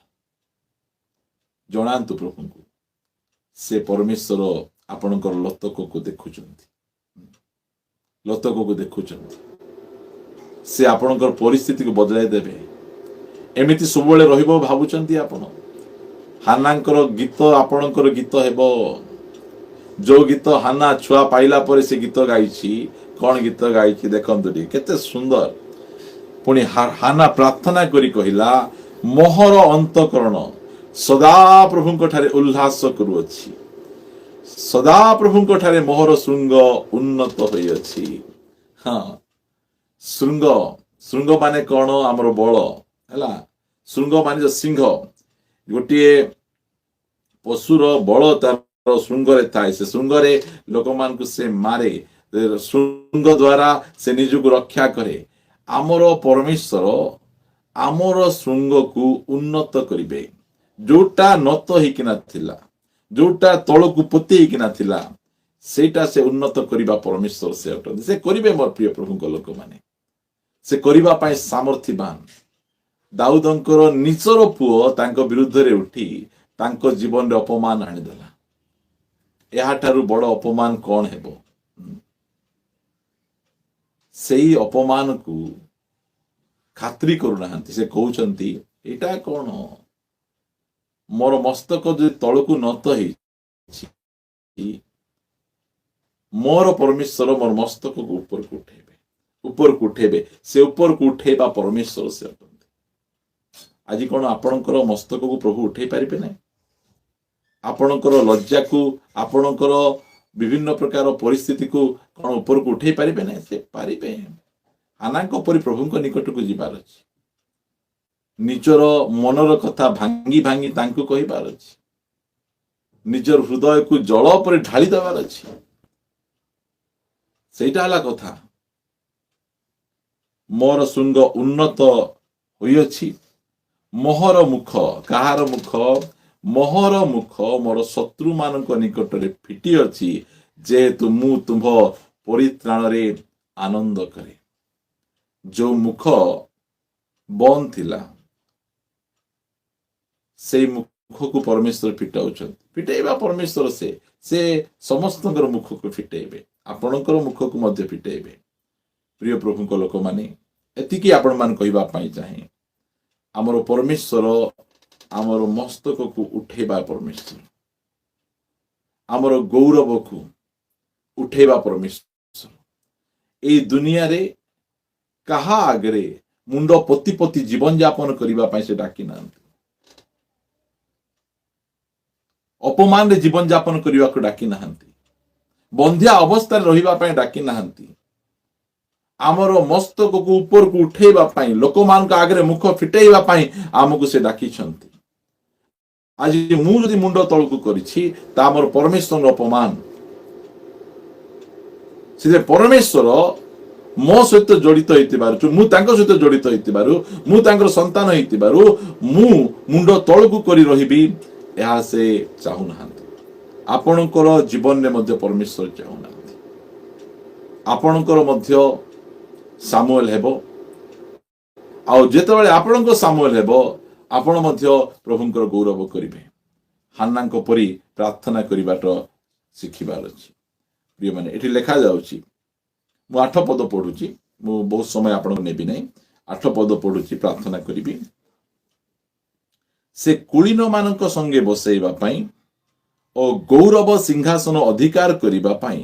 ଜଣାନ୍ତୁ ପ୍ରଭୁଙ୍କୁ, ସେ ପରମେଶ୍ୱର ଆପଣଙ୍କର ଲତକକୁ ଦେଖୁଛନ୍ତି, ଲତକକୁ ଦେଖୁଛନ୍ତି। ସେ ଆପଣଙ୍କର ପରିସ୍ଥିତିକୁ ବଦଳାଇ ଦେବେ। ଏମିତି ସବୁବେଳେ ରହିବ ଭାବୁଛନ୍ତି ଆପଣ? ହାନାଙ୍କର ଗୀତ ଆପଣଙ୍କର ଗୀତ ହେବ। ଯୋଉ ଗୀତ ହାନା ଛୁଆ ପାଇଲା ପରେ ସେ ଗୀତ ଗାଇଛି, କଣ ଗୀତ ଗାଇଛି ଦେଖନ୍ତୁ ଟିକେ, କେତେ ସୁନ୍ଦର। ପୁଣି ହାନା ପ୍ରାର୍ଥନା କରି କହିଲା, ମୋହର ଅନ୍ତଃକରଣ ସଦାପ୍ରଭୁଙ୍କ ଠାରେ ଉଲ୍ଲାସ କରୁଅଛି, ସଦାପ୍ରଭୁଙ୍କ ଠାରେ ମୋହର ଶୃଙ୍ଗ ଉନ୍ନତ ହୋଇଅଛି। ହଁ, ଶୃଙ୍ଗ, ଶୃଙ୍ଗ ମାନେ କଣ? ଆମର ବଳ ହେଲା। ଶୃଙ୍ଗ ମାନେ ଯୋଉ ସିଂହ, ଗୋଟିଏ ପଶୁର ବଳ ତାର ଶୃଙ୍ଗରେ ଥାଏ। ସେ ଶୃଙ୍ଗରେ ଲୋକମାନଙ୍କୁ ସେ ମାରେ, ଶୃଙ୍ଗ ଦ୍ୱାରା ସେ ନିଜକୁ ରକ୍ଷା କରେ। ଆମର ପରମେଶ୍ୱର ଆମର ଶୃଙ୍ଗକୁ ଉନ୍ନତ କରିବେ। ଯୋଉଟା ନତ ହେଇକିନା ଥିଲା, ଯୋଉଟା ତଳକୁ ପୋତି ହେଇକିନା ଥିଲା, ସେଇଟା ସେ ଉନ୍ନତ କରିବା ପରମେଶ୍ୱର ସେ ଅଟନ୍ତି। ସେ କରିବେ ମୋର ପ୍ରିୟ ପ୍ରଭୁଙ୍କ ଲୋକମାନେ, ସେ କରିବା ପାଇଁ ସାମର୍ଥ୍ୟବାନ। ଦାଉଦଙ୍କର ନିଜର ପୁଅ ତାଙ୍କ ବିରୁଦ୍ଧରେ ଉଠି ତାଙ୍କ ଜୀବନରେ ଅପମାନ ଆଣିଦେଲା। ଏହାଠାରୁ ବଡ ଅପମାନ କଣ ହେବ? ସେଇ ଅପମାନକୁ ଖାତିର କରୁନାହାନ୍ତି। ସେ କହୁଛନ୍ତି, ଏଇଟା କଣ, ମୋର ମସ୍ତକ ଯଦି ତଳକୁ ନତ ହେଇଛି, ମୋର ପରମେଶ୍ୱର ମୋର ମସ୍ତକକୁ ଉପରକୁ ଉଠେଇବେ, ଉପରକୁ ଉଠେଇବେ। ସେ ଉପରକୁ ଉଠେଇବା ପରମେଶ୍ୱର ସେ ଅଟନ୍ତି। ଆଜି କଣ ଆପଣଙ୍କର ମସ୍ତକକୁ ପ୍ରଭୁ ଉଠେଇ ପାରିବେ ନାହିଁ? ଆପଣଙ୍କର ଲଜ୍ଜାକୁ, ଆପଣଙ୍କର ବିଭିନ୍ନ ପ୍ରକାର ପରିସ୍ଥିତିକୁ କଣ ଉପରକୁ ଉଠେଇ ପାରିବେ ନାହିଁ? ସେ ପାରିବେ। ହାନାଙ୍କ ପରି ପ୍ରଭୁଙ୍କ ନିକଟକୁ ଯିବାର ଅଛି। ନିଜର ମନର କଥା ଭାଙ୍ଗି ଭାଙ୍ଗି ତାଙ୍କୁ କହିବାର ଅଛି। ନିଜର ହୃଦୟକୁ ଜଳ ଉପରେ ଢାଳି ଦେବାର ଅଛି। ସେଇଟା ହେଲା କଥା। ମୋର ଶୃଙ୍ଗ ଉନ୍ନତ ହୋଇଅଛି, ମୋହର ମୁଖ, କାହାର ମୁଖ? ମୋହର ମୁଖ ମୋର ଶତ୍ରୁ ମାନଙ୍କ ନିକଟରେ ଫିଟି ଅଛି, ଯେହେତୁ ମୁଁ ତୁମ୍ଭ ପରିତ୍ରାଣରେ ଆନନ୍ଦ କରେ। ଯୋଉ ମୁଖ ବନ୍ଦ ଥିଲା, ସେଇ ମୁଖକୁ ପରମେଶ୍ୱର ଫିଟାଉଛନ୍ତି। ଫିଟେଇବା ପରମେଶ୍ୱର ସେ ସମସ୍ତଙ୍କର ମୁଖକୁ ଫିଟେଇବେ, ଆପଣଙ୍କର ମୁଖକୁ ମଧ୍ୟ ଫିଟେଇବେ। ପ୍ରିୟ ପ୍ରଭୁଙ୍କ ଲୋକମାନେ, ଏତିକି ଆପଣ ମାନ କହିବା ପାଇଁ ଚାହେଁ, ଆମର ପରମେଶ୍ୱର ଆମର ମସ୍ତକକୁ ଉଠେଇବା ପରମେଶ୍ୱର, ଆମର ଗୌରବକୁ ଉଠେଇବା ପରମେଶ୍ୱର। ଏଇ ଦୁନିଆରେ କାହା ଆଗରେ ମୁଣ୍ଡ ପୋତି ପୋତି ଜୀବନ ଯାପନ କରିବା ପାଇଁ ସେ ଡାକି ନାହାନ୍ତି। अपमान रे जीवन यापन करने को डाकी नाहंती, बंधिया अवस्था रहिबा पई डाकी नाहंती, आमर मस्तक को ऊपर को उठेबा पई लोक मान आगे मुख फिटेबा पई आमको से डाकी छंती। आज मु जदि मुंड तलकू करिछि ता मोर परमेश्वर अपमान, से परमेश्वर मो सहित जड़ित होइतिबारु, मु तांको सहित जड़ित होइतिबारु, मु तांकर संतान होइतिबारु मु मुंड तलकू करी रहिबी ଏହା ସେ ଚାହୁଁନାହାନ୍ତି। ଆପଣଙ୍କର ଜୀବନରେ ମଧ୍ୟ ପରମେଶ୍ୱର ଚାହୁଁନାହାନ୍ତି। ଆପଣଙ୍କର ମଧ୍ୟ ସାମୁଏଲ ହେବ, ଆଉ ଯେତେବେଳେ ଆପଣଙ୍କ ସାମୁଏଲ ହେବ ଆପଣ ମଧ୍ୟ ପ୍ରଭୁଙ୍କର ଗୌରବ କରିବେ। ହାନ୍ନାଙ୍କ ପରି ପ୍ରାର୍ଥନା କରିବାଟା ଶିଖିବାର ଅଛି। ପ୍ରିୟମାନେ, ଏଠି ଲେଖା ଯାଉଛି, ମୁଁ 8 ପଦ ପଢୁଛି, ମୁଁ ବହୁତ ସମୟ ଆପଣଙ୍କୁ ନେବି ନାହିଁ। 8 ପଦ ପଢୁଛି, ପ୍ରାର୍ଥନା କରିବି। से कुलीन मानक संगे बसैबा पाई ओ गौरव सिंहासन अधिकार करिबा पाई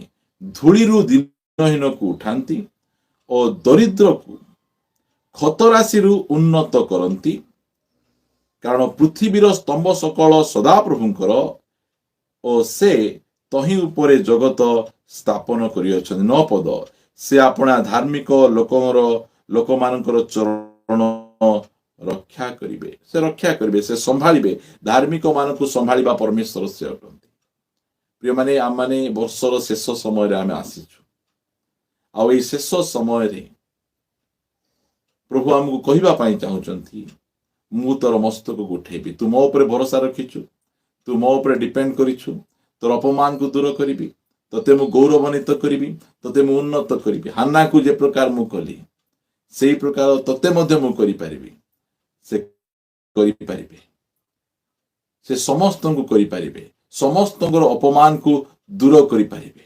धूलिरु दिनहीन को उठांती ओ दरिद्र को खतराशिरु उन्नत करंती, कारण पृथ्वीर स्तंभ सकल सदा प्रभुंकर ओ से तही उपरे जगत स्थापन करियछन। 9 पद, से अपना धार्मिक लोक मानकर चरण रक्षा करिवे, से रक्षा करिवे, से संभाळिवे। धार्मिक मानक संभाळिबा परमेश्वर से अटंती। प्रिय माने, आम माने वर्षर शेष समय रे आमे आसीछु, आ ए शेष समय रे प्रभु हमको कहिबा पई चाहुचंती, मु तोर मस्तक को उठेबी, तू मो ऊपर भरोसा रखिछु, तू मो ऊपर डिपेंड करिछु, तोर अपमान को दूर करिबी, तते मु गौरवान्वित करिबी, तते मु उन्नत करिबी। हान्ना को जे प्रकार मु कली सेही प्रकार तते मध्य मु करि परिबी, से करि परिबे, से समस्त को करि परिबे, समस्त अपमान को दूर करि परिबे।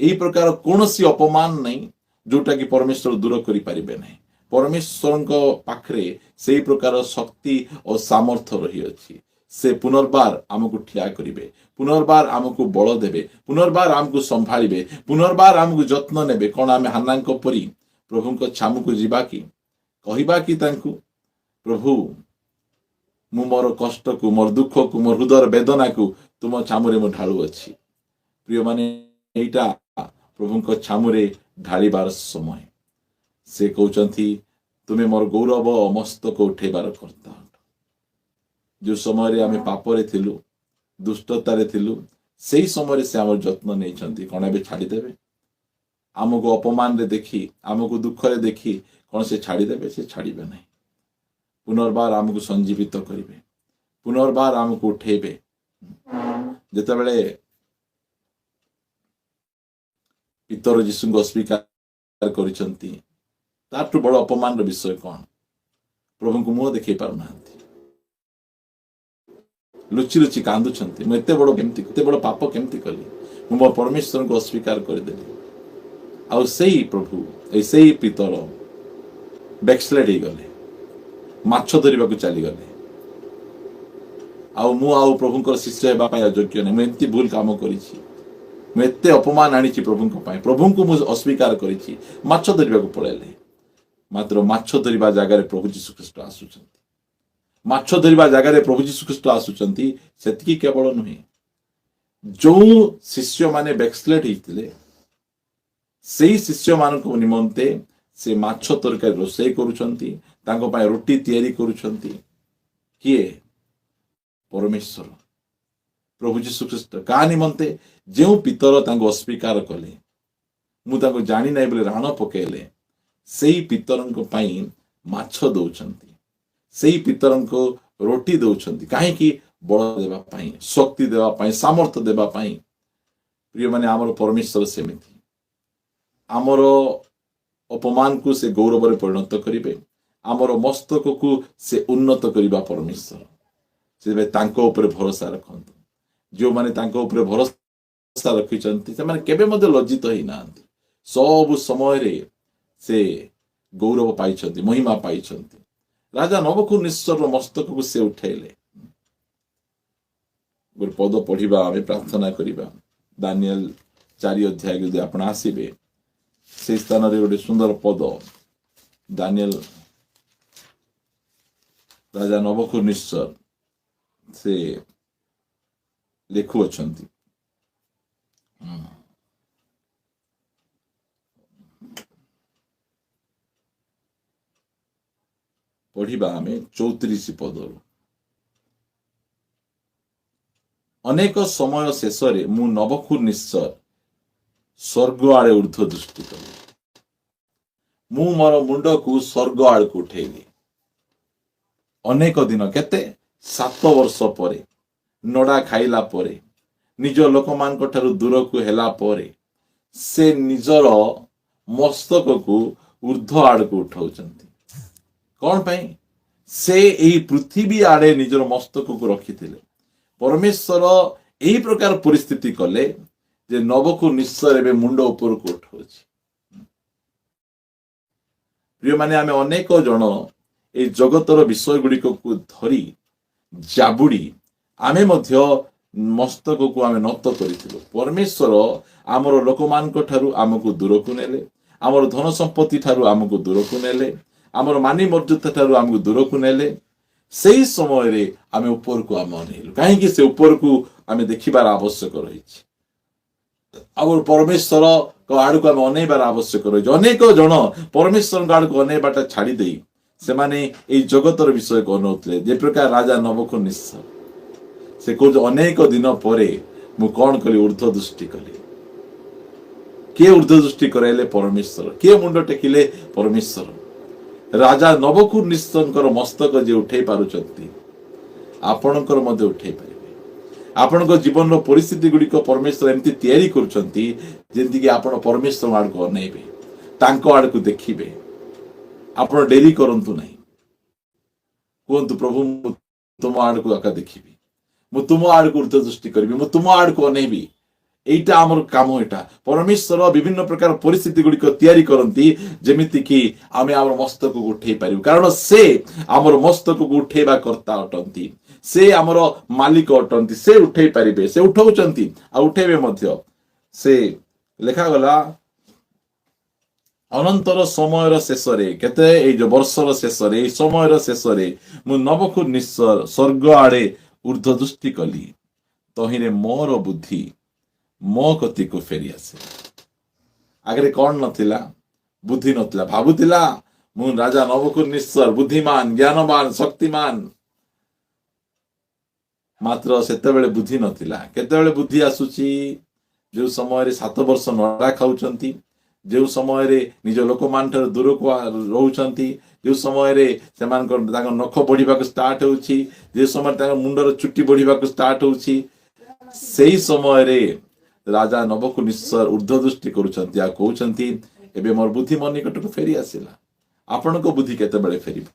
एही प्रकार कोनोसी अपमान नहीं जोटा कि परमेश्वर दूर करि परिबे नहीं। परमेश्वर पाखरे सेही प्रकार शक्ति और सामर्थ्य रही अछि। से पुनर्बार आमको ठिया करिवे, पुनर्बार आमको बल देबे, पुनर्बार आमको संभाळिबे, पुनर्बार आमको जत्न नेबे। कोन आमे हान्नांक परी प्रभुंक छामुको जिबा कि कहिबा कि तांकु, प्रभु मु मोर कष्ट को, मोर दुख को, मोर हृदय वेदना को तुम छामुरे मु ढाळु अछि। प्रिय माने, एटा प्रभुंक छामुरे ढाळिबार समय। से कहउचंती, तुमे मोर गौरव मस्तक उठेबार कर्ता। जो समय रे आमे पापरे थिलु, दुष्टतारे थिलु, सेही समय रे से हमर जत्न नै छंती। कोन एबे छाडी देबे? आमको अपमान रे देखी, आमको दुख रे देखी कोन से छाडी देबे? से छाडीबे नहीं। पुनर्बार आमको संजीवित करिवे, पुनर्बार आमको उठेबे। जेतेबेले पितर यीशु को स्वीकार करिसंती, ताठु बड़ अपमान रो विषय कोन? प्रभु को मुह देखै पार नांती, लुचि लुचि कांदुछंती। मैं एते बड़ पाप केमती कली, मु मो परमेश्वर को अस्वीकार कर देली। आ सेही प्रभु, सेही पितर बैकस्लाइड हो गले, माछ धरिबा को चली गले। आउ प्रभुंकर शिष्य हेबा पई अयोग्य नै। मैं एंती भूल काम करिछि, मैं एते अपमान आनिछि प्रभुंक पई, प्रभुंको मु अस्वीकार करिछि, माछ धरिबा को पळेले। मात्र माछ धरिबा जागा रे प्रभु यीशु ख्रीष्ट आसुछंती, माछ धरिबा जागा रे प्रभु यीशु ख्रीष्ट आसुछंती। सेतिकी केवल नुहे, जो शिष्य माने बैकस्लाइड हिथिले सेही शिष्य मानक निमंते से माछ तरकारी रोषेई करुछंती, तांको पाए रोटी तैयारी करुछंती। किए? परमेश्वर प्रभु यीशु ख्रीष्ट। का निमंते? जेउ पितर तांको अस्वीकार कले, मु तांको जानि नै बोले राण पकेले, सेही पितरंको पाई माछ दउछंती, सेही पितरंको रोटी दउछंती। काहे कि? बल देबा पाई, शक्ति देबा पाई, सामर्थ्य देबा पाई। प्रिय माने, हमर परमेश्वर सेमिति आमर अपमान को से गौरव रे परिणत करिवे, आमर मस्तक को से उन्नत करिबा परमेश्वर। से तांको ऊपर भरोसा रखंतु। जो माने तांको ऊपर भरोसा रखिचंती से माने केबे मध्य लज्जित होई नांती। सब समय रे से गौरव पाइछंती, महिमा पाइछंती। राजा नबुकदनेस्सर मस्तक को से उठेले। गोटे पद पढ़िबा, आमे प्रार्थना करिबा। दानिएल 4 अध्याय यदि आपण आसीबे, से स्थान रे गोटे सुंदर पद, दानिएल राजा नबुकदनेस्सर से ଲେଖୁଅଛନ୍ତି। ପଢିବା ଆମେ 34 ପଦରୁ। ଅନେକ ସମୟ ଶେଷରେ ମୁଁ ନବଖୁନିଶ୍ଚର ସ୍ୱର୍ଗ ଆଡେ ଉର୍ଦ୍ଧ୍ୱ ଦୃଷ୍ଟି କଲି। ମୁଁ ମୋର ମୁଣ୍ଡକୁ ସ୍ୱର୍ଗ ଆଡକୁ ଉଠେଇଲି। ଅନେକ ଦିନ, କେତେ 7 ବର୍ଷ ପରେ, ନଡା ଖାଇଲା ପରେ, ନିଜ ଲୋକମାନଙ୍କ ଠାରୁ ଦୂରକୁ ହେଲା ପରେ, ସେ ନିଜର ମସ୍ତକକୁ ଉର୍ଦ୍ଧ୍ୱ ଆଡକୁ ଉଠାଉଛନ୍ତି। କଣ ପାଇଁ? ସେ ଏହି ପୃଥିବୀ ଆଡେ ନିଜର ମସ୍ତକକୁ ରଖିଥିଲେ। ପରମେଶ୍ୱର ଏହି ପ୍ରକାର ପରିସ୍ଥିତି କଲେ ଯେ ନବଖୁନିଶ୍ଚର ଏବେ ମୁଣ୍ଡ ଉପରକୁ ଉଠାଉଛି। ପ୍ରିୟମାନେ, ଆମେ ଅନେକ ଜଣ এই ଜଗତର ବିଷୟ ଗୁଡ଼ିକକୁ ଧରି ଜାବୁଡ଼ି ଆମେ ମଧ୍ୟ ମସ୍ତକକୁ ଆମେ ନତ କରିଥିଲୁ। ପରମେଶ୍ୱର ଆମର ଲୋକମାନଙ୍କ ଠାରୁ ଆମକୁ ଦୂରକୁ ନେଲେ, ଆମର ଧନ ସମ୍ପତ୍ତି ଠାରୁ ଆମକୁ ଦୂରକୁ ନେଲେ, ଆମର ମାନୀ ମର୍ଯ୍ୟାଦା ଠାରୁ ଆମକୁ ଦୂରକୁ ନେଲେ। ସେହି ସମୟରେ ଆମେ ଉପରକୁ ଆମେ ଅନେଇଲୁ। କାହିଁକି ସେ ଉପରକୁ ଆମେ ଦେଖିବାର ଆବଶ୍ୟକ ରହିଛି। ଆମର ପରମେଶ୍ୱରଙ୍କ ଆଡକୁ ଆମେ ଅନେଇବାର ଆବଶ୍ୟକ ରହିଛି। ଅନେକ ଜଣ ପରମେଶ୍ୱରଙ୍କ ଆଡକୁ ଅନେଇବାଟା ଛାଡ଼ି ଦେଇ ସେମାନେ ଏଇ ଜଗତର ବିଷୟକୁ ଅନଉଥିଲେ। ଯେ ପ୍ରକାର ରାଜା ନବଖୁନିଶ୍ଚର, ସେ କହୁଛି ଅନେକ ଦିନ ପରେ ମୁଁ କଣ କଲି? ଉର୍ଦ୍ଧ୍ୱ ଦୃଷ୍ଟି କଲି। କିଏ ଉର୍ଦ୍ଧ୍ୱ ଦୃଷ୍ଟି କରାଇଲେ? ପରମେଶ୍ୱର। କିଏ ମୁଣ୍ଡ ଟେକିଲେ? ପରମେଶ୍ୱର। ରାଜା ନବଖୁନିଶ୍ଚରଙ୍କର ମସ୍ତକ ଯିଏ ଉଠେଇ ପାରୁଛନ୍ତି, ଆପଣଙ୍କର ମଧ୍ୟ ଉଠେଇ ପାରିବେ। ଆପଣଙ୍କ ଜୀବନର ପରିସ୍ଥିତି ଗୁଡ଼ିକ ପରମେଶ୍ୱର ଏମିତି ତିଆରି କରୁଛନ୍ତି ଯେମିତିକି ଆପଣ ପରମେଶ୍ୱର ଆଡକୁ ଅନେଇବେ, ତାଙ୍କ ଆଡକୁ ଦେଖିବେ। ଆପଣ ଡେରି କରନ୍ତୁ ନାହିଁ। କୁହନ୍ତୁ, ପ୍ରଭୁ ମୁଁ ତୁମ ଆଡକୁ ଆକା ଦେଖିବି, ମୁଁ ତୁମ ଆଡକୁ ଉର୍ଦ୍ଧ୍ୱ ଦୃଷ୍ଟି କରିବି, ମୁଁ ତୁମ ଆଡକୁ ଅନେଇବି। এইটা আমার কাম। এটা পরমেশ্বর বিভিন্ন প্রকার পরিস্থিতি গুড়িক তৈরি করতে যেমিতিকি আমি আমার মস্তকକୁ উঠাই পারিবু। কারণ সে আমার মস্তকକୁ উঠাইবা কর্তা অটନ୍ତି। সে আমার মালিক অটନ୍ତି। সে উঠাই পারিবে, সে উঠাউଛନ୍ତି আর উঠাইবে ମଧ୍ୟ। সে লেখাগলা ଅନନ୍ତର ସମୟର ଶେଷରେ, କେତେ ଏଇ ଯୋଉ ବର୍ଷର ଶେଷରେ, ଏଇ ସମୟର ଶେଷରେ ମୁଁ ନବଖୁନିଶ୍ଚର ସ୍ୱର୍ଗ ଆଡେ ଉର୍ଦ୍ଧ୍ୱ ଦୃଷ୍ଟି କଲି। ତହିଁରେ ମୋର ବୁଦ୍ଧି ମୋ କତିକୁ ଫେରି ଆସିଲା। ଆଗରେ କଣ ନଥିଲା? ବୁଦ୍ଧି ନଥିଲା। ଭାବୁଥିଲା ମୁଁ ରାଜା ନବଖୁନିଶ୍ଚର ବୁଦ୍ଧିମାନ, ଜ୍ଞାନବାନ, ଶକ୍ତିମାନ। ମାତ୍ର ସେତେବେଳେ ବୁଦ୍ଧି ନଥିଲା। କେତେବେଳେ ବୁଦ୍ଧି ଆସୁଛି? ଯୋଉ ସମୟରେ 7 ବର୍ଷ ନଡ଼ା ଖାଉଛନ୍ତି, ଯେଉଁ ସମୟରେ ନିଜ ଲୋକମାନଠାରୁ ଦୂରକୁ ରହୁଛନ୍ତି, ଯେଉଁ ସମୟରେ ସେମାନଙ୍କର ତାଙ୍କ ନଖ ବଢିବାକୁ ଷ୍ଟାର୍ଟ ହେଉଛି, ଯେଉଁ ସମୟରେ ତାଙ୍କ ମୁଣ୍ଡର ଚୁଟି ବଢିବାକୁ ଷ୍ଟାର୍ଟ ହେଉଛି, ସେଇ ସମୟରେ ରାଜା ନବଖୁନିଶ୍ଚର ଉର୍ଦ୍ଧ୍ୱ ଦୃଷ୍ଟି କରୁଛନ୍ତି ଆଉ କହୁଛନ୍ତି ଏବେ ମୋର ବୁଦ୍ଧି ମୋ ନିକଟକୁ ଫେରି ଆସିଲା। ଆପଣଙ୍କ ବୁଦ୍ଧି କେତେବେଳେ ଫେରିବ?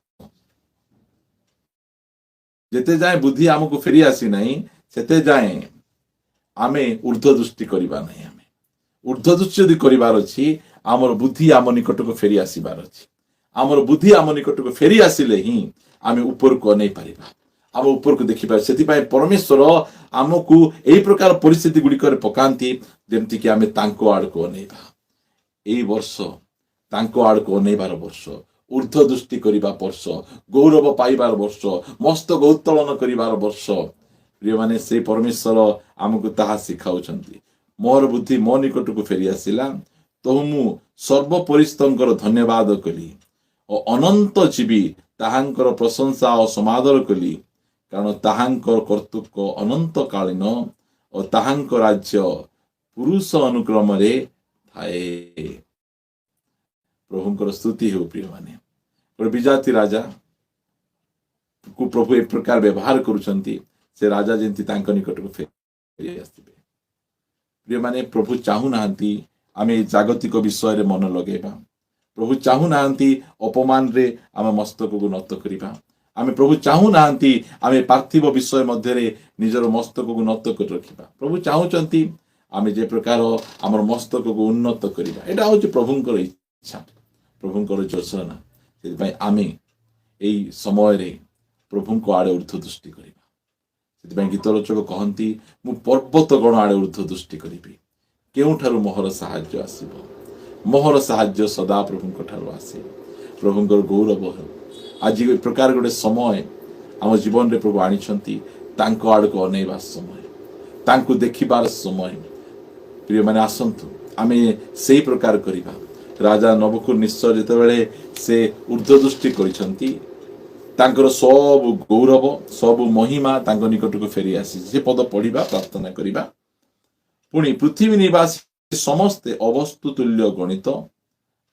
ଯେତେ ଯାଏଁ ବୁଦ୍ଧି ଆମକୁ ଫେରି ଆସି ନାହିଁ, ସେତେ ଯାଏଁ ଆମେ ଉର୍ଦ୍ଧ୍ୱ ଦୃଷ୍ଟି କରିବା ନାହିଁ। ଆମେ ଉର୍ଦ୍ଧ୍ୱ ଦୃଷ୍ଟି ଯଦି କରିବାର ଅଛି, ଆମର ବୁଦ୍ଧି ଆମ ନିକଟକୁ ଫେରି ଆସିବାର ଅଛି। ଆମର ବୁଦ୍ଧି ଆମ ନିକଟକୁ ଫେରି ଆସିଲେ ହିଁ ଆମେ ଉପରକୁ ଅନେଇ ପାରିବା, ଆମ ଉପରକୁ ଦେଖିପାରିବା। ସେଥିପାଇଁ ପରମେଶ୍ୱର ଆମକୁ ଏଇ ପ୍ରକାର ପରିସ୍ଥିତି ଗୁଡ଼ିକରେ ପକାନ୍ତି ଯେମିତିକି ଆମେ ତାଙ୍କ ଆଡକୁ ଅନେଇବା। ଏଇ ବର୍ଷ ତାଙ୍କ ଆଡକୁ ଅନେଇବାର ବର୍ଷ, ଉର୍ଦ୍ଧ୍ୱ ଦୃଷ୍ଟି କରିବା ବର୍ଷ, ଗୌରବ ପାଇବାର ବର୍ଷ, ମସ୍ତକ ଉତ୍ତୋଳନ କରିବାର ବର୍ଷ। ପ୍ରିୟମାନେ, ସେଇ ପରମେଶ୍ୱର ଆମକୁ ତାହା ଶିଖାଉଛନ୍ତି। ମୋର ବୁଦ୍ଧି ମୋ ନିକଟକୁ ଫେରି ଆସିଲା, ତହୁ ମୁଁ ସର୍ବପରିସ୍ତଙ୍କର ଧନ୍ୟବାଦ କଲି ଓ ଅନନ୍ତ ଜୀବୀ ତାହାଙ୍କର ପ୍ରଶଂସା ଓ ସମାଦର କଲି। କାରଣ ତାହାଙ୍କର କର୍ତ୍ତୃତ୍ୱ ଅନନ୍ତକାଳୀନ ଓ ତାହାଙ୍କ ରାଜ୍ୟ ପୁରୁଷ ଅନୁକ୍ରମରେ ଥାଏ। ପ୍ରଭୁଙ୍କର ସ୍ତୁତି ହେଉ। ପ୍ରିୟମାନେ, ଗୋଟେ ବିଜାତି ରାଜା କୁ ପ୍ରଭୁ ଏ ପ୍ରକାର ବ୍ୟବହାର କରୁଛନ୍ତି, ସେ ରାଜା ଯେମିତି ତାଙ୍କ ନିକଟକୁ ଫେରି ଆସିବେ। ପ୍ରିୟମାନେ, ପ୍ରଭୁ ଚାହୁଁନାହାନ୍ତି ଆମେ ଏ ଜାଗତିକ ବିଷୟରେ ମନ ଲଗେଇବା। ପ୍ରଭୁ ଚାହୁଁନାହାନ୍ତି ଅପମାନରେ ଆମେ ମସ୍ତକକୁ ନତ କରିବା। ଆମେ ପ୍ରଭୁ ଚାହୁଁନାହାନ୍ତି ଆମେ ପାର୍ଥିବ ବିଷୟ ମଧ୍ୟରେ ନିଜର ମସ୍ତକକୁ ନତ କରି ରଖିବା। ପ୍ରଭୁ ଚାହୁଁଛନ୍ତି ଆମେ ଯେ ପ୍ରକାର ଆମର ମସ୍ତକକୁ ଉନ୍ନତ କରିବା। ଏଇଟା ହଉଛି ପ୍ରଭୁଙ୍କର ଇଚ୍ଛା, ପ୍ରଭୁଙ୍କର ଯୋଜନା। ସେଥିପାଇଁ ଆମେ ଏଇ ସମୟରେ ପ୍ରଭୁଙ୍କ ଆଡେ ଉର୍ଦ୍ଧ୍ୱ ଦୃଷ୍ଟି କରିବା। ସେଥିପାଇଁ ଗୀତ ରଚକ କହନ୍ତି, ମୁଁ ପର୍ବତ ଗଣ ଆଡେ ଉର୍ଦ୍ଧ୍ୱ ଦୃଷ୍ଟି କରିବି। କେଉଁଠାରୁ ମୋହର ସାହାଯ୍ୟ ଆସିବ? ମୋହର ସାହାଯ୍ୟ ସଦା ପ୍ରଭୁଙ୍କ ଠାରୁ ଆସେ। ପ୍ରଭୁଙ୍କର ଗୌରବ ହେଉ। ଆଜି ଏ ପ୍ରକାର ଗୋଟେ ସମୟ ଆମ ଜୀବନରେ ପ୍ରଭୁ ଆଣିଛନ୍ତି, ତାଙ୍କ ଆଡକୁ ଅନେଇବା ସମୟ। ତାଙ୍କୁ ଦେଖିବାର ସମୟ। ପ୍ରିୟମାନେ ଆସନ୍ତୁ ଆମେ ସେଇ ପ୍ରକାର କରିବା। ରାଜା ନବୁକଦନେସ୍ସର ଯେତେବେଳେ ସେ ଉର୍ଦ୍ଧ୍ୱ ଦୃଷ୍ଟି କରିଛନ୍ତି, ତାଙ୍କର ସବୁ ଗୌରବ ସବୁ ମହିମା ତାଙ୍କ ନିକଟକୁ ଫେରି ଆସିଛି। ସେ ପଦ ପଢିବା, ପ୍ରାର୍ଥନା କରିବା। ପୁଣି ପୃଥିବୀ ନିବାସୀ ସମସ୍ତେ ଅବସ୍ତୁ ତୁଲ୍ୟ ଗଣିତ,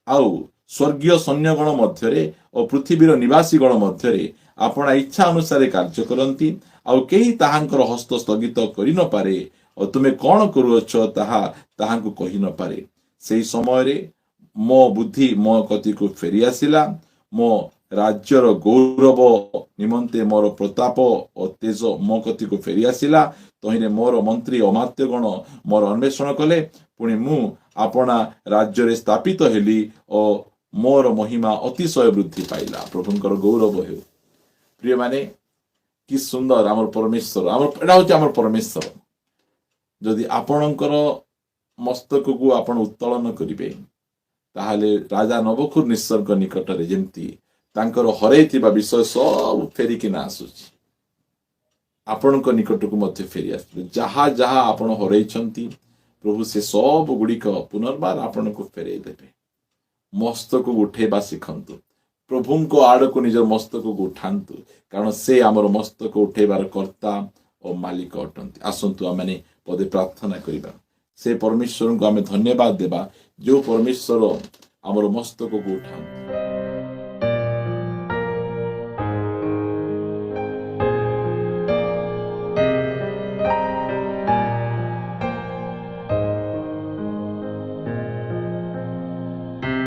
ଆଉ ସ୍ୱର୍ଗୀୟ ସୈନ୍ୟଗଣ ମଧ୍ୟରେ ଓ ପୃଥିବୀର ନିବାସୀଗଣ ମଧ୍ୟରେ ଆପଣା ଇଚ୍ଛା ଅନୁସାରେ କାର୍ଯ୍ୟ କରନ୍ତି, ଆଉ କେହି ତାହାଙ୍କର ହସ୍ତ ସ୍ଥଗିତ କରିନପାରେ, ଓ ତୁମେ କ'ଣ କରୁଅଛ ତାହା ତାହାଙ୍କୁ କହି ନପାରେ। ସେହି ସମୟରେ ମୋ ବୁଦ୍ଧି ମୋ କତିକୁ ଫେରି ଆସିଲା। ମୋ ରାଜ୍ୟର ଗୌରବ ନିମନ୍ତେ ମୋର ପ୍ରତାପ ଓ ତେଜ ମୋ କତିକୁ ଫେରି ଆସିଲା। ତହିଁରେ ମୋର ମନ୍ତ୍ରୀ ଅମାତ୍ୟଗଣ ମୋର ଅନ୍ୱେଷଣ କଲେ। ପୁଣି ମୁଁ ଆପଣା ରାଜ୍ୟରେ ସ୍ଥାପିତ ହେଲି ଓ ମୋର ମହିମା ଅତିଶୟ ବୃଦ୍ଧି ପାଇଲା। ପ୍ରଭୁଙ୍କର ଗୌରବ ହେଉ। ପ୍ରିୟମାନେ, କି ସୁନ୍ଦର ଆମର ପରମେଶ୍ୱର। ଏଇଟା ହଉଛି ଆମର ପରମେଶ୍ୱର। ଯଦି ଆପଣଙ୍କର ମସ୍ତକକୁ ଆପଣ ଉତ୍ତୋଳନ କରିବେ, ତାହେଲେ ରାଜା ନବୁକଦନେସ୍ସରଙ୍କ ନିକଟରେ ଯେମିତି ତାଙ୍କର ହରେଇଥିବା ବିଷୟ ସବୁ ଫେରିକିନା ଆସୁଛି, ଆପଣଙ୍କ ନିକଟକୁ ମଧ୍ୟ ଫେରି ଆସିବେ। ଯାହା ଯାହା ଆପଣ ହରେଇଛନ୍ତି, ପ୍ରଭୁ ସେ ସବୁ ଗୁଡ଼ିକ ପୁନର୍ବାର ଆପଣଙ୍କୁ ଫେରେଇ ଦେବେ। ମସ୍ତକକୁ ଉଠେଇବା ଶିଖନ୍ତୁ। ପ୍ରଭୁଙ୍କ ଆଡ଼କୁ ନିଜର ମସ୍ତକକୁ ଉଠାନ୍ତୁ, କାରଣ ସେ ଆମର ମସ୍ତକ ଉଠେଇବାର କର୍ତ୍ତା ଓ ମାଲିକ ଅଟନ୍ତି। ଆସନ୍ତୁ ଆମେ ପଦେ ପ୍ରାର୍ଥନା କରିବା। ସେ ପରମେଶ୍ୱରଙ୍କୁ ଆମେ ଧନ୍ୟବାଦ ଦେବା, ଯେଉଁ ପରମେଶ୍ୱର ଆମର ମସ୍ତକକୁ ଉଠାନ୍ତି।